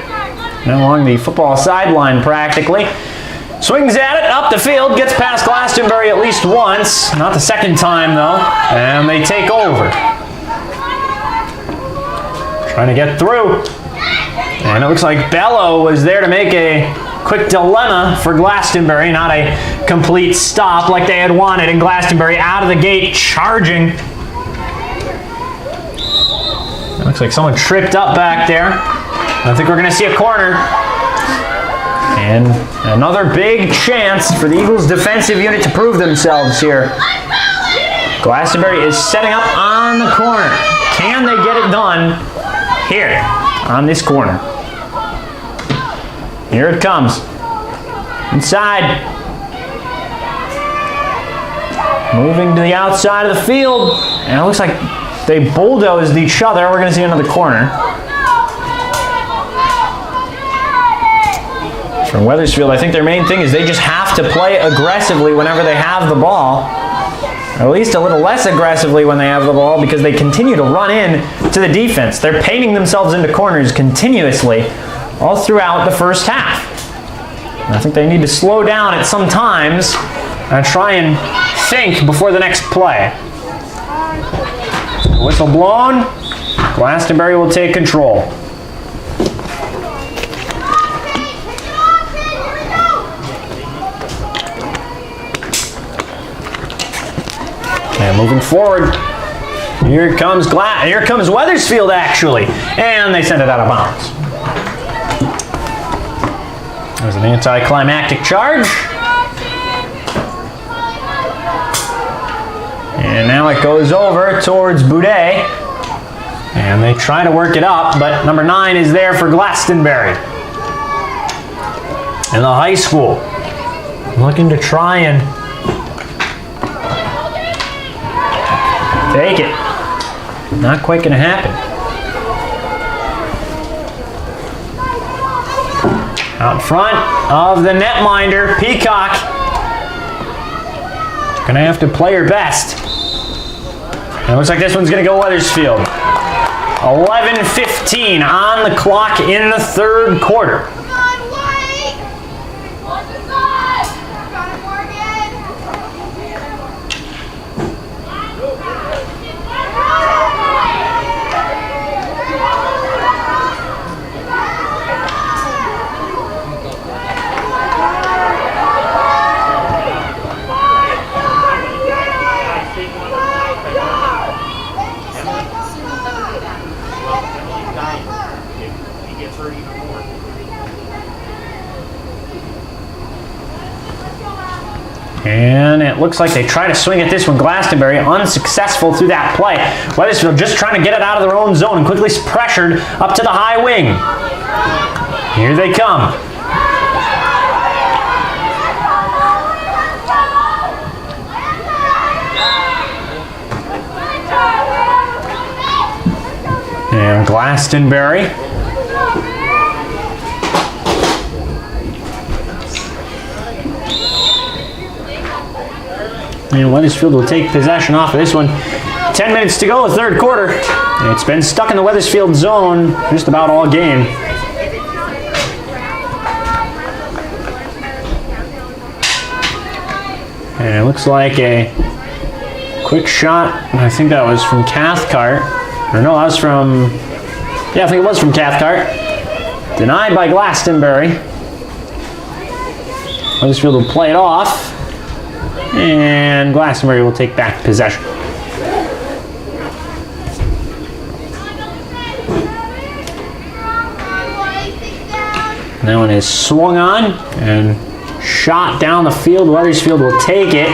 Now along the football sideline practically. Swings at it, up the field, gets past Glastonbury at least once. Not the second time though. And they take over. Trying to get through. And it looks like Bello was there to make a quick dilemma for Glastonbury, not a complete stop like they had wanted. And Glastonbury out of the gate charging. It looks like someone tripped up back there. I think we're going to see a corner. And another big chance for the Eagles defensive unit to prove themselves here. Glastonbury is setting up on the corner. Can they get it done here on this corner? Here it comes. Inside. Moving to the outside of the field. And it looks like they bulldozed each other. We're going to see another corner. From Wethersfield, I think their main thing is they just have to play aggressively whenever they have the ball. Or at least a little less aggressively when they have the ball, because they continue to run in to the defense. They're painting themselves into corners continuously all throughout the first half. And I think they need to slow down at some times and try and think before the next play. Whistle blown. Glastonbury will take control. moving forward. Here comes Wethersfield actually, and they send it out of bounds. There's an anticlimactic charge. And now it goes over towards Boudet. And they try to work it up, but number 9 is there for Glastonbury. And the high school looking to try and take it. Not quite going to happen. Out front of the netminder, Peacock. Going to have to play her best. And it looks like this one's going to go Wethersfield. 11:15 on the clock in the third quarter. And it looks like they try to swing at this one. Glastonbury unsuccessful through that play. Wethersfield just trying to get it out of their own zone and quickly pressured up to the high wing. Here they come. And Glastonbury. And Wethersfield will take possession off of this one. 10 minutes to go, third quarter. And it's been stuck in the Wethersfield zone just about all game. And it looks like a quick shot. I think that was from Cathcart. Or no, that was from... Yeah, I think it was from Cathcart. Denied by Glastonbury. Wethersfield will play it off. And Glastonbury will take back possession. That one is swung on and shot down the field. Wethersfield will take it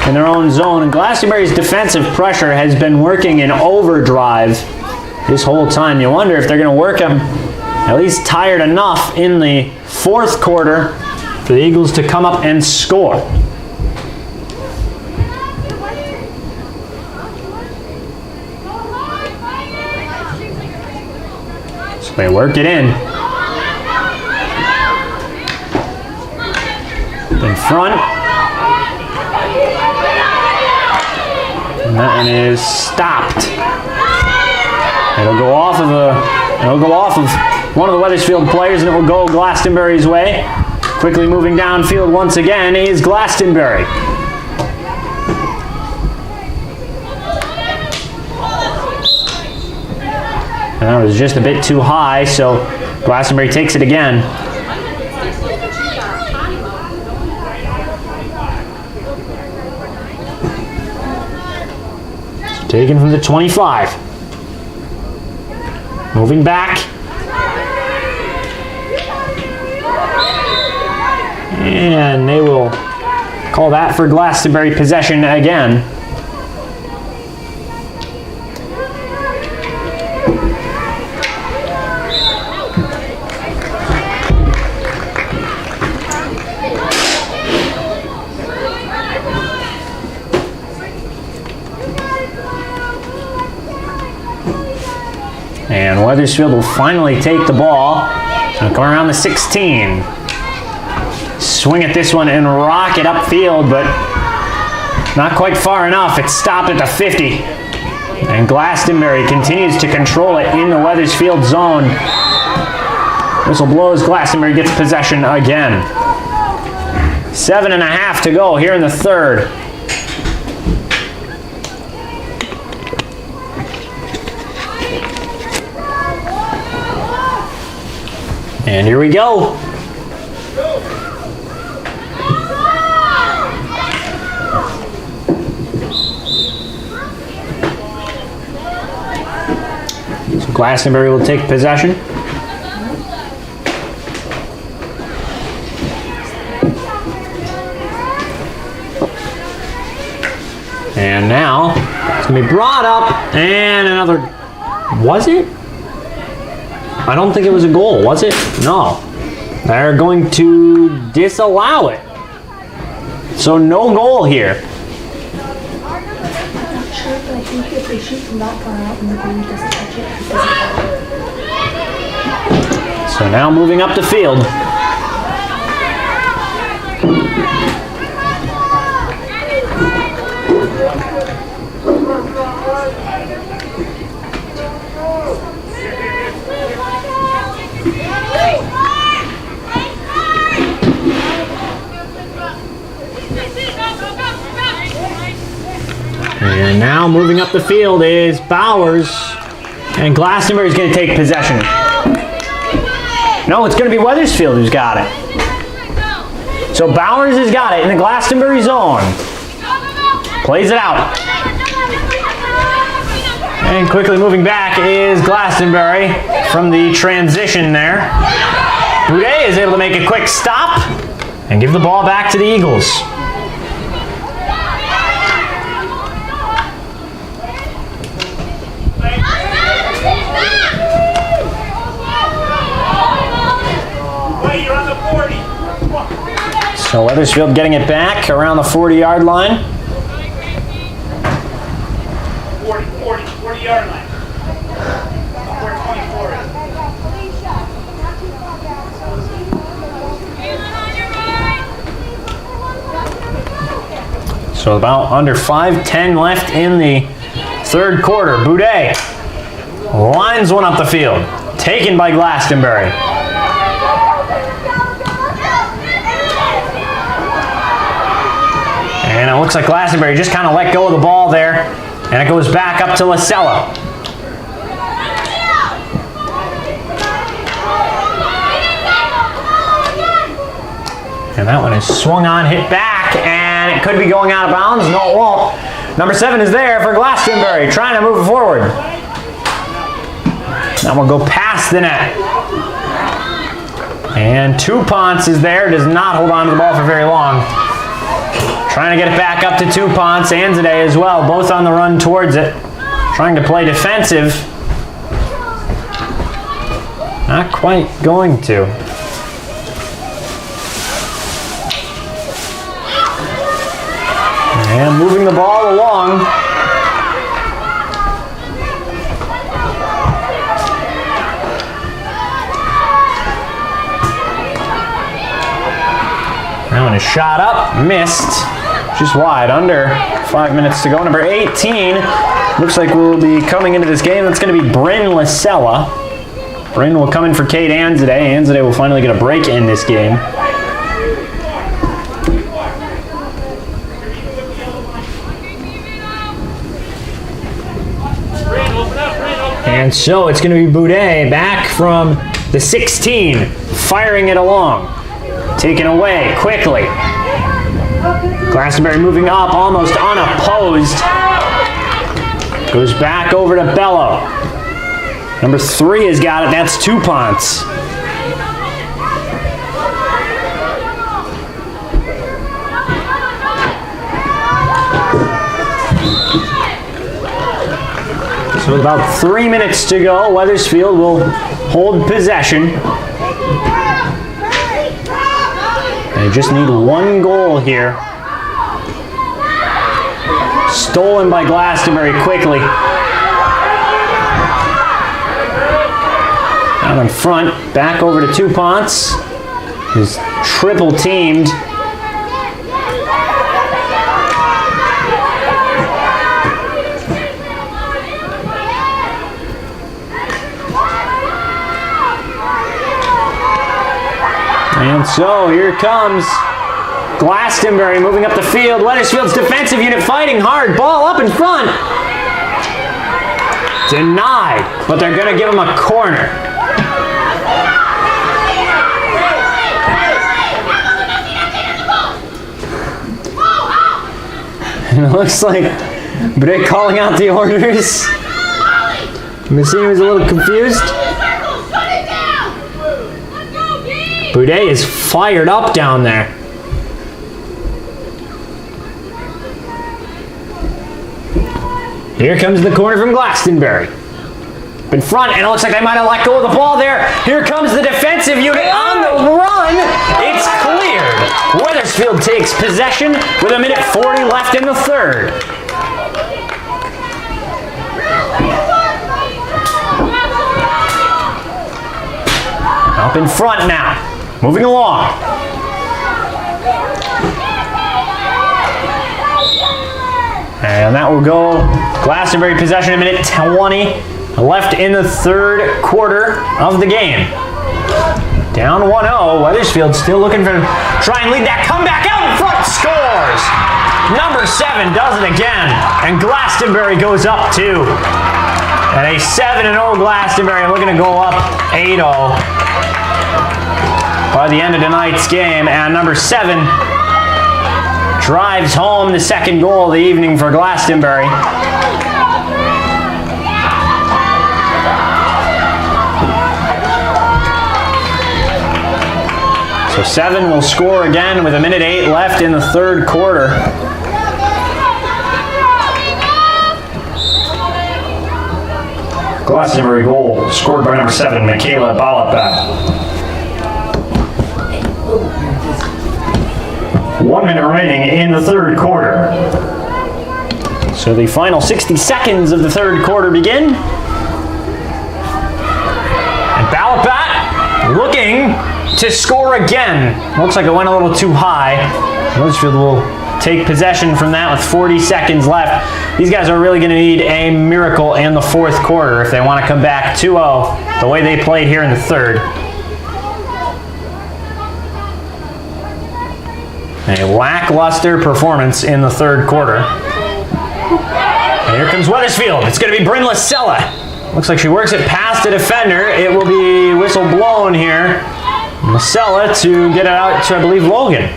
in their own zone. And Glastonbury's defensive pressure has been working in overdrive this whole time. You wonder if they're going to work them at least tired enough in the fourth quarter for the Eagles to come up and score. They work it in. In front. And that one is stopped. It'll go off of one of the Wethersfield players, and it will go Glastonbury's way. Quickly moving downfield once again is Glastonbury. And that was just a bit too high, so Glastonbury takes it again. Taken from the 25. Moving back. And they will call that for Glastonbury possession again. And Wethersfield will finally take the ball. It'll come around the 16. Swing at this one and rock it upfield, but not quite far enough. It's stopped at the 50. And Glastonbury continues to control it in the Wethersfield zone. Whistle blows, Glastonbury gets possession again. 7.5 to go here in the third. And here we go. Glastonbury will take possession. And now it's going to be brought up and another. Was it? I don't think it was a goal, was it? No. They're going to disallow it. So no goal here. Sure, but I think if they shoot from that far out and the goalie doesn't touch it, So now moving up the field. And now moving up the field is Bowers. And Glastonbury is going to take possession. No, it's going to be Wethersfield who's got it. So Bowers has got it in the Glastonbury zone. Plays it out. And quickly moving back is Glastonbury from the transition there. Boudet is able to make a quick stop and give the ball back to the Eagles. So Wethersfield getting it back around the 40-yard line. 40-yard line. 424. So about under 5:10 left in the third quarter. Boudet lines one up the field. Taken by Glastonbury. And it looks like Glastonbury just kind of let go of the ball there. And it goes back up to Lasella. And that one is swung on, hit back, and it could be going out of bounds. No, it won't. Number 7 is there for Glastonbury, trying to move it forward. That will go past the net. And Touponce is there, does not hold on to the ball for very long. Trying to get it back up to Touponce, Anzadeh as well, both on the run towards it. Trying to play defensive. Not quite going to. And moving the ball along. That one is shot up, missed. Just wide, under 5 minutes to go. Number 18 looks like we'll be coming into this game. That's going to be Bryn Lasella. Bryn will come in for Kate Anzadeh. Anzadeh will finally get a break in this game. And so it's going to be Boudet back from the 16, firing it along. Taken away quickly. Glastonbury moving up almost unopposed. Goes back over to Bello. Number 3 has got it. That's Touponce. So with about 3 minutes to go, Wethersfield will hold possession. They just need one goal here. Stolen by Glastonbury quickly. Out in front, back over to Touponce, who's triple teamed. And so here comes Glastonbury moving up the field. Wethersfield's defensive unit fighting hard. Ball up in front. Denied, but they're going to give him a corner. And it looks like Boudet calling out the orders. Messina was a little confused. Boudet is fired up down there. Here comes the corner from Glastonbury. In front, and it looks like they might have let go of the ball there. Here comes the defensive unit on the run. It's cleared. Wethersfield takes possession with 1:40 left in the third. Up in front now. Moving along. And that will go Glastonbury possession, 1:20 left in the third quarter of the game. Down 1-0. Wethersfield still looking for try and lead that comeback out in front. Scores. Number 7 does it again. And Glastonbury goes up 2. And a 7-0 Glastonbury looking to go up 8-0 by the end of tonight's game. And number 7 drives home the second goal of the evening for Glastonbury. So 7 will score again with 1:08 left in the third quarter. Glastonbury goal scored by number 7, Michaela Balabat. 1 minute remaining in the third quarter. So the final 60 seconds of the third quarter begin. And Balabat looking to score again. Looks like it went a little too high. Wethersfield will take possession from that with 40 seconds left. These guys are really going to need a miracle in the fourth quarter if they want to come back 2-0 the way they played here in the third. A lackluster performance in the third quarter. And here comes Wethersfield. It's going to be Bryn Lasella. Looks like she works it past the defender. It will be whistle blown here. Lasella to get it out to, I believe, Logan.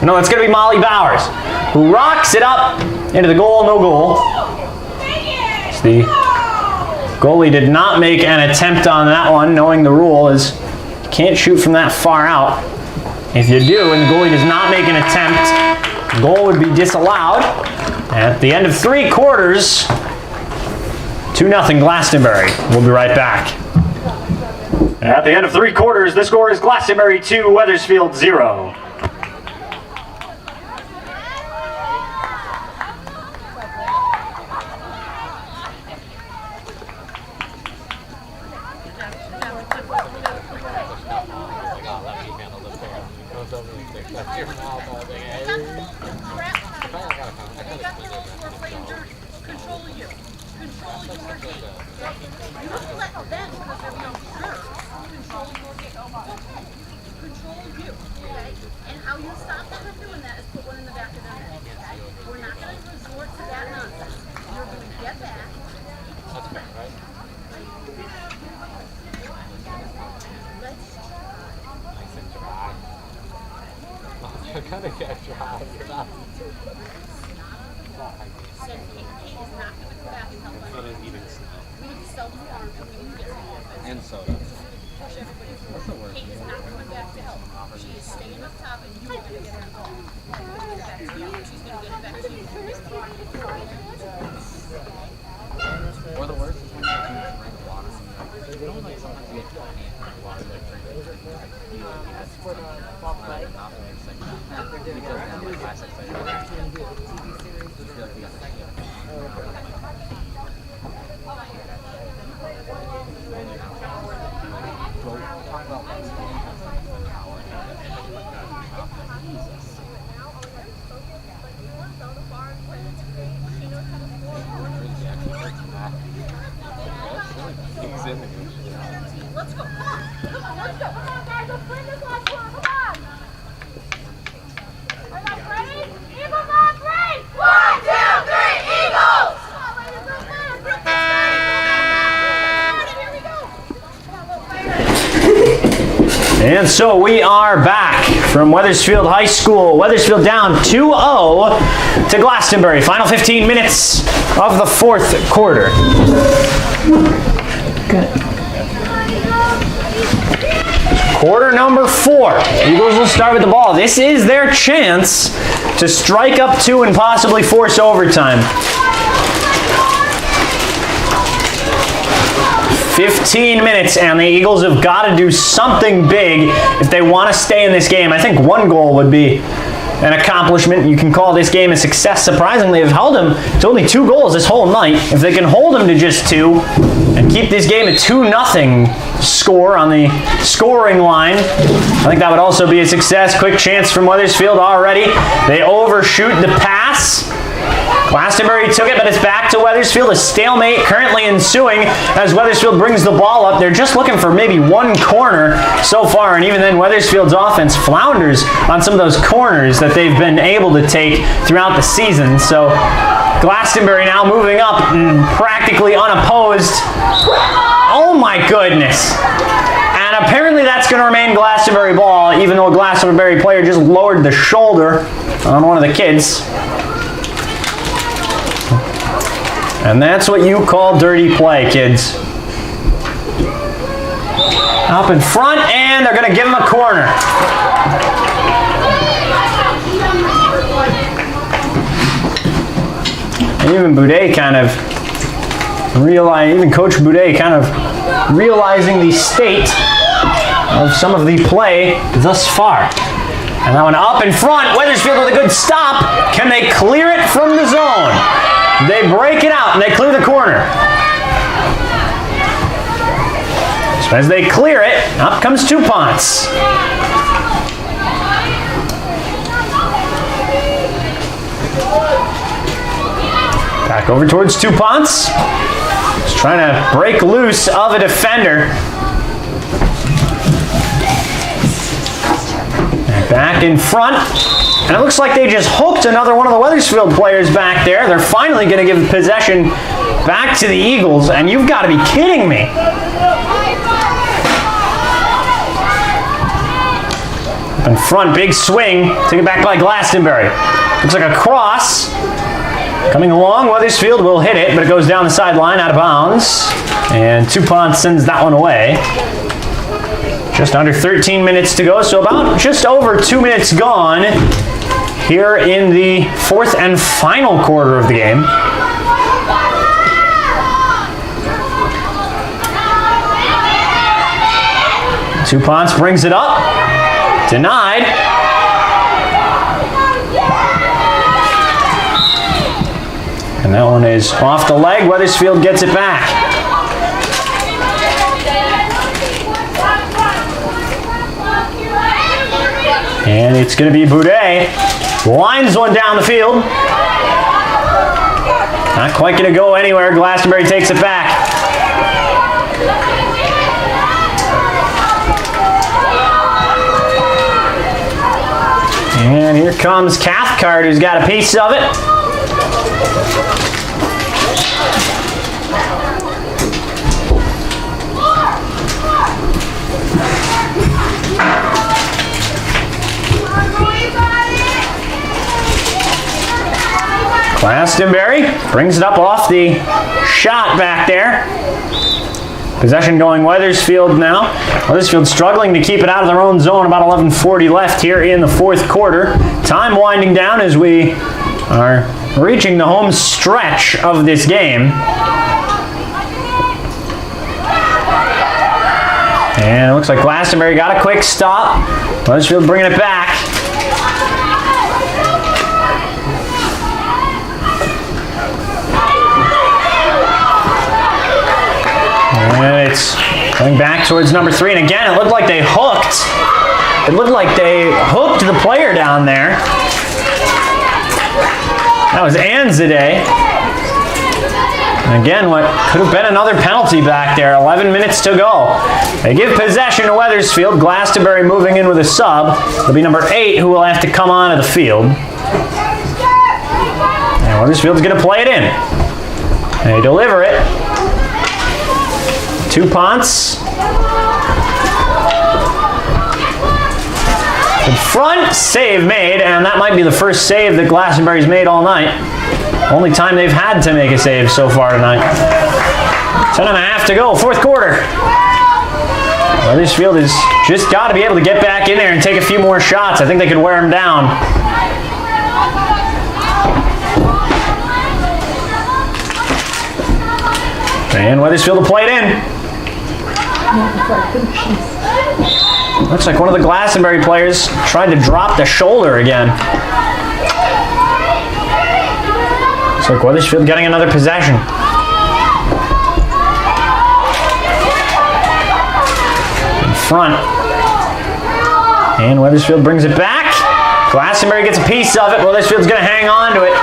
No, it's going to be Molly Bowers, who rocks it up into the goal, no goal. So the goalie did not make an attempt on that one, knowing the rule is you can't shoot from that far out. If you do, and the goalie does not make an attempt, the goal would be disallowed. At the end of 3 quarters, 2-0 Glastonbury. We'll be right back. At the end of 3 quarters, the score is Glastonbury 2, Wethersfield 0. And soda. That's the worst. She's not coming back to help. She is staying up top and you are going to get her involved. She's going to get it back to you. Or the worst is when you drink water. You don't like sometimes you get tiny and drink water like 3 days. That's for the ball play. They're doing it like 5, 6 days. TV series. I feel like we got the same. Talk about Let's go. Come on, let's go. Come on, guys. Let's bring this last one. Come on. Are you guys ready? Eagles on 3. 1, 2, 3, Eagles! Come on, ladies. Let's go. Here we go. And so we are back from Wethersfield High School. Wethersfield down 2-0 to Glastonbury. Final 15 minutes of the fourth quarter. Good. Quarter number 4. Eagles will start with the ball. This is their chance to strike up 2 and possibly force overtime. 15 minutes, and the Eagles have got to do something big if they want to stay in this game. I think 1 goal would be an accomplishment. You can call this game a success. Surprisingly, they've held them to only 2 goals this whole night. If they can hold them to just 2 and keep this game a 2-0 score on the scoring line, I think that would also be a success. Quick chance from Wethersfield already. They overshoot the pass. Glastonbury took it, but it's back to Wethersfield. A stalemate currently ensuing as Wethersfield brings the ball up. They're just looking for maybe 1 corner so far, and even then Wethersfield's offense flounders on some of those corners that they've been able to take throughout the season. So Glastonbury now moving up practically unopposed. Oh my goodness. And apparently that's going to remain Glastonbury ball, even though a Glastonbury player just lowered the shoulder on one of the kids. And that's what you call dirty play, kids. Up in front, and they're going to give him a corner. Even Boudet kind of even Coach Boudet kind of realizing the state of some of the play thus far. And that one up in front, Wethersfield with a good stop. Can they clear it from the zone? They break it out and they clear the corner. So as they clear it, up comes Touponts. Back over towards Touponts. Just trying to break loose of a defender. And back in front. And it looks like they just hooked another one of the Wethersfield players back there. They're finally going to give possession back to the Eagles, and you've got to be kidding me. Up in front, big swing, taken back by Glastonbury. Looks like a cross. Coming along, Wethersfield will hit it, but it goes down the sideline, out of bounds. And Touponts sends that one away. Just under 13 minutes to go, so about just over 2 minutes gone here in the fourth and final quarter of the game. Touponts brings it up. Denied. And that one is off the leg. Wethersfield gets it back. And it's going to be Boudet. Lines one down the field. Not quite going to go anywhere. Glastonbury takes it back. And here comes Cathcart, who's got a piece of it. Glastonbury brings it up off the shot back there. Possession going Wethersfield now. Wethersfield struggling to keep it out of their own zone. About 11:40 left here in the fourth quarter. Time winding down as we are reaching the home stretch of this game. And it looks like Glastonbury got a quick stop. Wethersfield bringing it back. And it's going back towards number 3. And again, it looked like they hooked. It looked like they hooked the player down there. That was Anzadeh. And again, what could have been another penalty back there. 11 minutes to go. They give possession to Wethersfield. Glastonbury moving in with a sub. It'll be number 8 who will have to come onto the field. And Wethersfield's going to play it in. They deliver it. Touponts. In front, save made, and that might be the first save that Glastonbury's made all night. Only time they've had to make a save so far tonight. 10.5 to go, fourth quarter. Wethersfield has just got to be able to get back in there and take a few more shots. I think they could wear him down. And Wethersfield will play it in. Looks like one of the Glastonbury players tried to drop the shoulder again. Looks like Wethersfield getting another possession. In front. And Wethersfield brings it back. Glastonbury gets a piece of it. Wethersfield's going to hang on to it.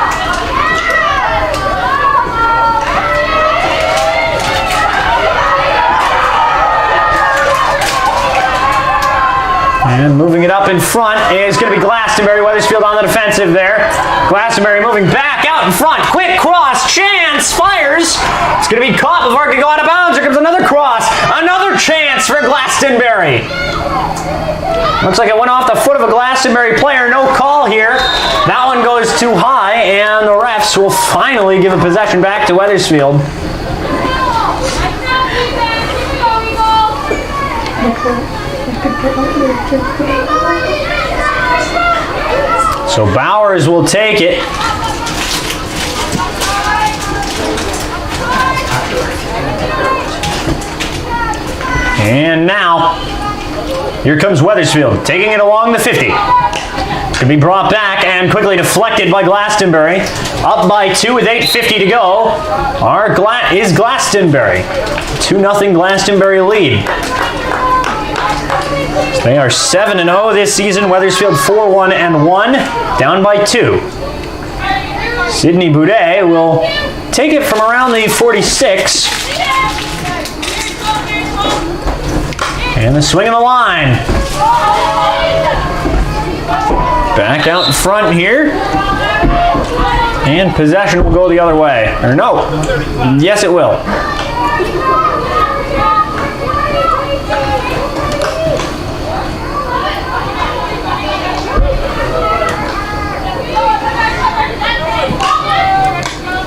And moving it up in front is going to be Glastonbury. Wethersfield on the defensive there. Glastonbury moving back out in front. Quick cross, chance, fires. It's going to be caught before it can go out of bounds. Here comes another cross. Another chance for Glastonbury. Looks like it went off the foot of a Glastonbury player. No call here. That one goes too high, and the refs will finally give a possession back to Wethersfield. So Bowers will take it. And now, here comes Wethersfield, taking it along the 50. It's going to be brought back and quickly deflected by Glastonbury. Up by 2 with 8:50 to go is Glastonbury. 2-0 Glastonbury lead. So they are 7-0 this season. Wethersfield 4-1-1, down by 2. Sidney Boudet will take it from around the 46. And the swing of the line. Back out in front here. And possession will go the other way. Or no. Yes, it will.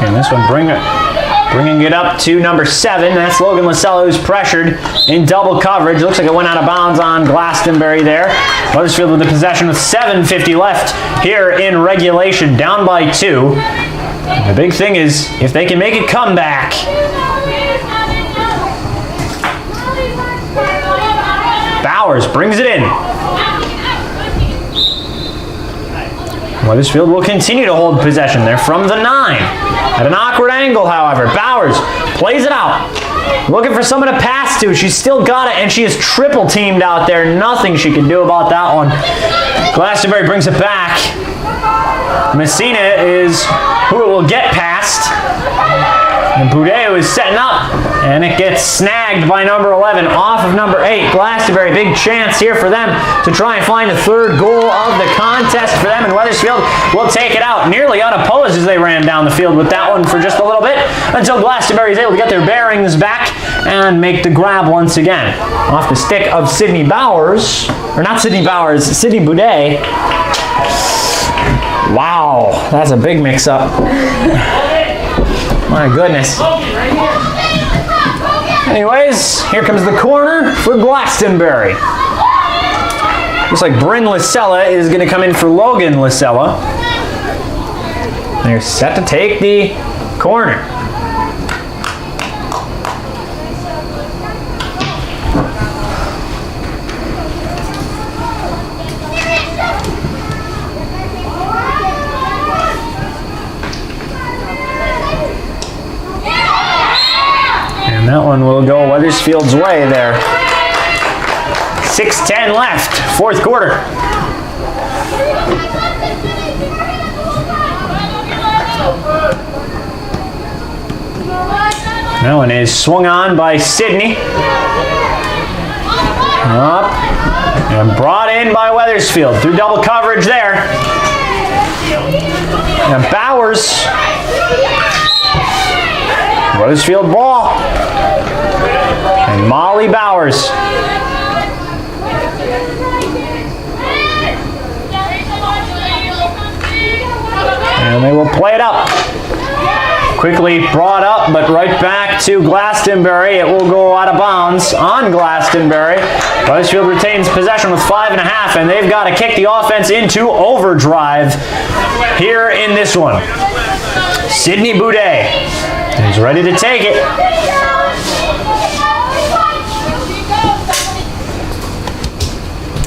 And this one bringing it up to number 7. That's Logan Lasella, who's pressured in double coverage. Looks like it went out of bounds on Glastonbury there. Wethersfield with the possession with 7:50 left here in regulation, down by 2. The big thing is if they can make a comeback. Bowers brings it in. Wethersfield will continue to hold possession there from the 9. At an awkward angle, however. Bowers plays it out. Looking for someone to pass to. She's still got it, and she is triple teamed out there. Nothing she can do about that one. Glastonbury brings it back. Messina is who it will get past. And Boudet is setting up. And it gets snagged by number 11 off of number 8. Glastonbury, big chance here for them to try and find the third goal of the contest for them. And Wethersfield will take it out. Nearly unopposed as they ran down the field with that one for just a little bit. Until Glastonbury is able to get their bearings back and make the grab once again. Off the stick of Sidney Bowers. Or not Sidney Bowers, Sidney Boudet. Wow, that's a big mix-up. My goodness. Anyways, here comes the corner for Glastonbury. Looks like Bryn Lasella is going to come in for Logan Lasella. They're set to take the corner. That one will go Wethersfield's way there. 6:10 left, fourth quarter. That one is swung on by Sidney. Up and brought in by Wethersfield through double coverage there. And Bowers. Wethersfield ball. And Molly Bowers. And they will play it up. Quickly brought up, but right back to Glastonbury. It will go out of bounds on Glastonbury. Wethersfield retains possession with 5.5, and they've got to kick the offense into overdrive here in this one. Sidney Boudet is ready to take it.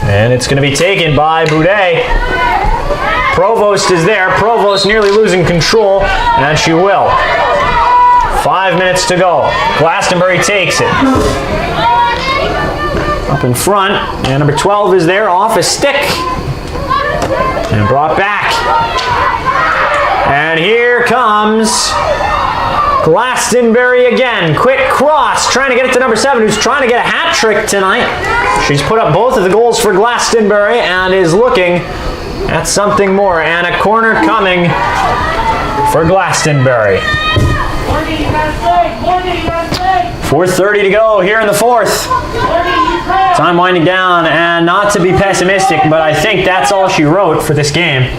And it's going to be taken by Boudet. Provost is there. Provost nearly losing control, and she will. 5 minutes to go. Glastonbury takes it. Up in front, and number 12 is there, off a stick. And brought back. And here comes Glastonbury again. Quick cross, trying to get it to number 7, who's trying to get a hat trick tonight. She's put up both of the goals for Glastonbury and is looking at something more. And a corner coming for Glastonbury. 4:30 to go here in the fourth. Time winding down, and not to be pessimistic, but I think that's all she wrote for this game.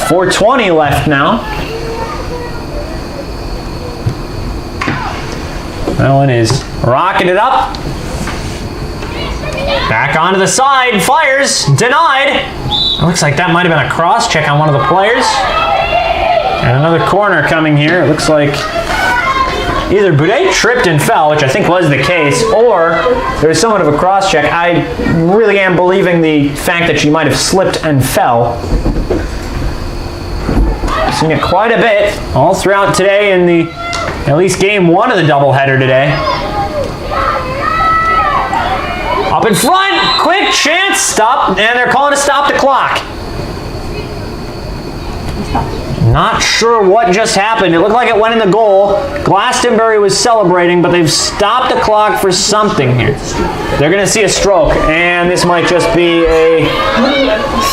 4:20 left now. That one is rocking it up. Back onto the side, fires, denied. It looks like that might have been a cross check on one of the players. And another corner coming here. It looks like either Boudet tripped and fell, which I think was the case, or there was somewhat of a cross check. I really am believing the fact that she might have slipped and fell. Seen it quite a bit all throughout today in the at least game 1 of the doubleheader today. Up in front, quick chance, stop, and they're calling a stop the clock. Not sure what just happened. It looked like it went in the goal. Glastonbury was celebrating, but they've stopped the clock for something here. They're going to see a stroke, and this might just be a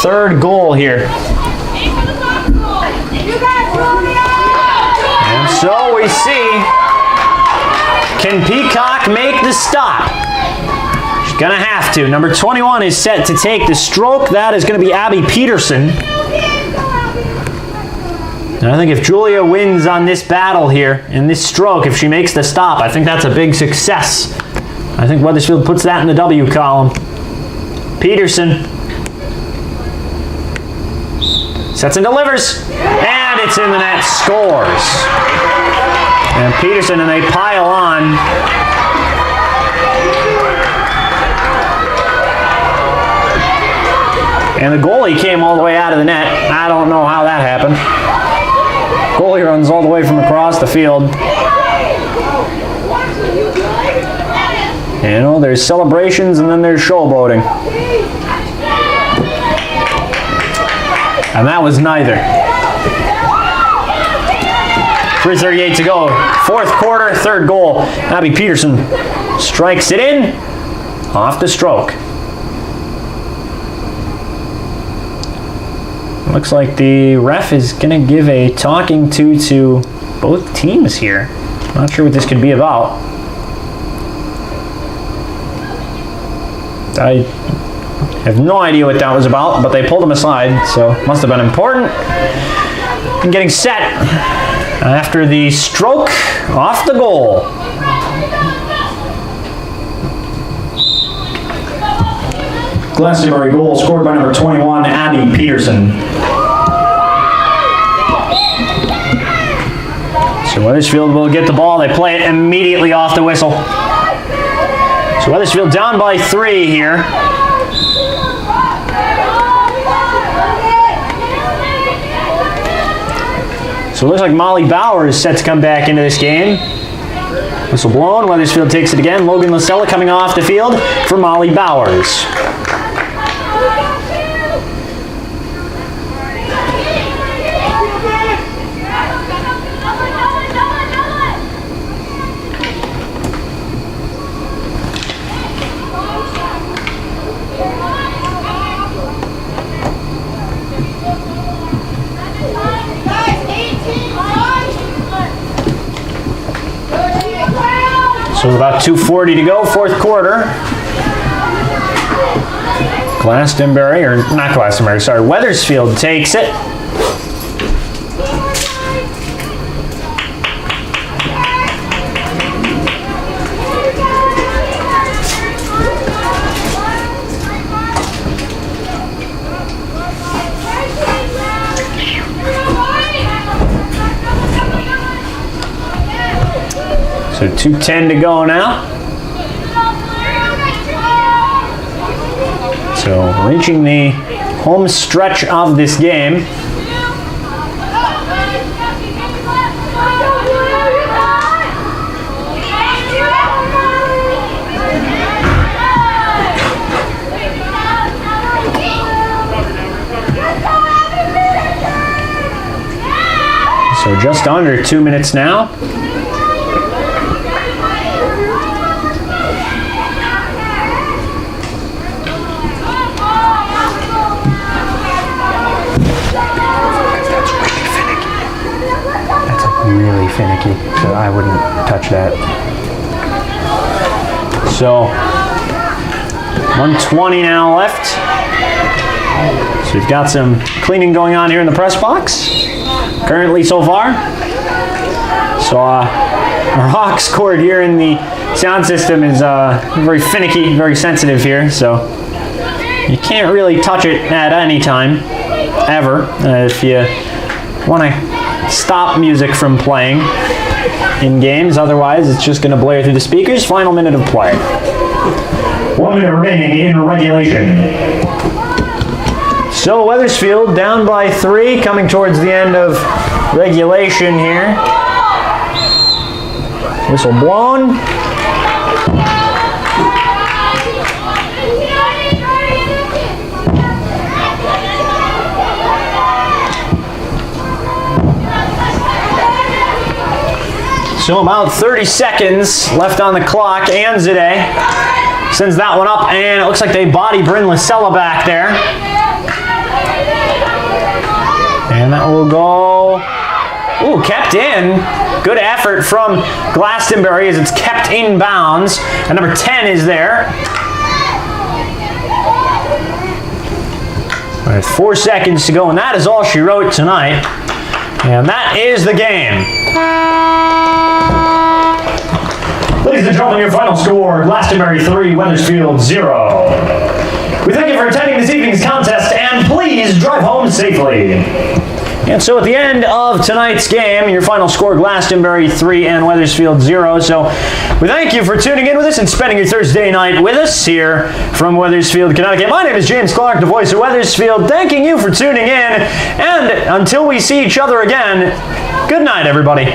third goal here. And so we see, can Peacock make the stop? She's going to have to. Number 21 is set to take the stroke. That is going to be Abby Peterson. And I think if Julia wins on this battle here, in this stroke, if she makes the stop, I think that's a big success. I think Wethersfield puts that in the W column. Peterson. Sets and delivers. And it's in the net. Scores. And Peterson, and they pile on. And the goalie came all the way out of the net. I don't know how that happened. Goalie runs all the way from across the field. You know, there's celebrations and then there's showboating. And that was neither. 3:38 to go. Fourth quarter, third goal. Abby Peterson strikes it in off the stroke. Looks like the ref is going to give a talking to both teams here. Not sure what this could be about. I have no idea what that was about, but they pulled him aside, so must have been important. And getting set after the stroke off the goal. Glastonbury goal scored by number 21, Abby Peterson. So Wethersfield will get the ball. They play it immediately off the whistle. So Wethersfield down by 3 here. So it looks like Molly Bauer is set to come back into this game. Whistle blown. Wethersfield takes it again. Logan Lasella coming off the field for Molly Bowers. So about 2:40 to go, fourth quarter. Glastonbury, or not Glastonbury, sorry, Wethersfield takes it. So 2:10 to go now. So reaching the home stretch of this game. So just under 2 minutes now. Really finicky, so I wouldn't touch that. So 1:20 now left. So we've got some cleaning going on here in the press box currently so far. So our aux cord here in the sound system is very finicky, very sensitive here, so you can't really touch it at any time ever. If you want to stop music from playing in games, otherwise it's just going to blare through the speakers. Final minute of play. 1 minute remaining in regulation. So Wethersfield down by 3, coming towards the end of regulation here. Whistle blown. So about 30 seconds left on the clock. Anzade sends that one up, and it looks like they body Bryn Lasella back there. And that will go, ooh, kept in. Good effort from Glastonbury as it's kept in bounds. And number 10 is there. All right, 4 seconds to go, and that is all she wrote tonight. And that is the game. Ladies and gentlemen, your final score, Glastonbury 3, Wethersfield 0. We thank you for attending this evening's contest, and please drive home safely. And so at the end of tonight's game, your final score, Glastonbury 3 and Wethersfield 0. So we thank you for tuning in with us and spending your Thursday night with us here from Wethersfield, Connecticut. My name is James Clark, the voice of Wethersfield, thanking you for tuning in. And until we see each other again, good night, everybody.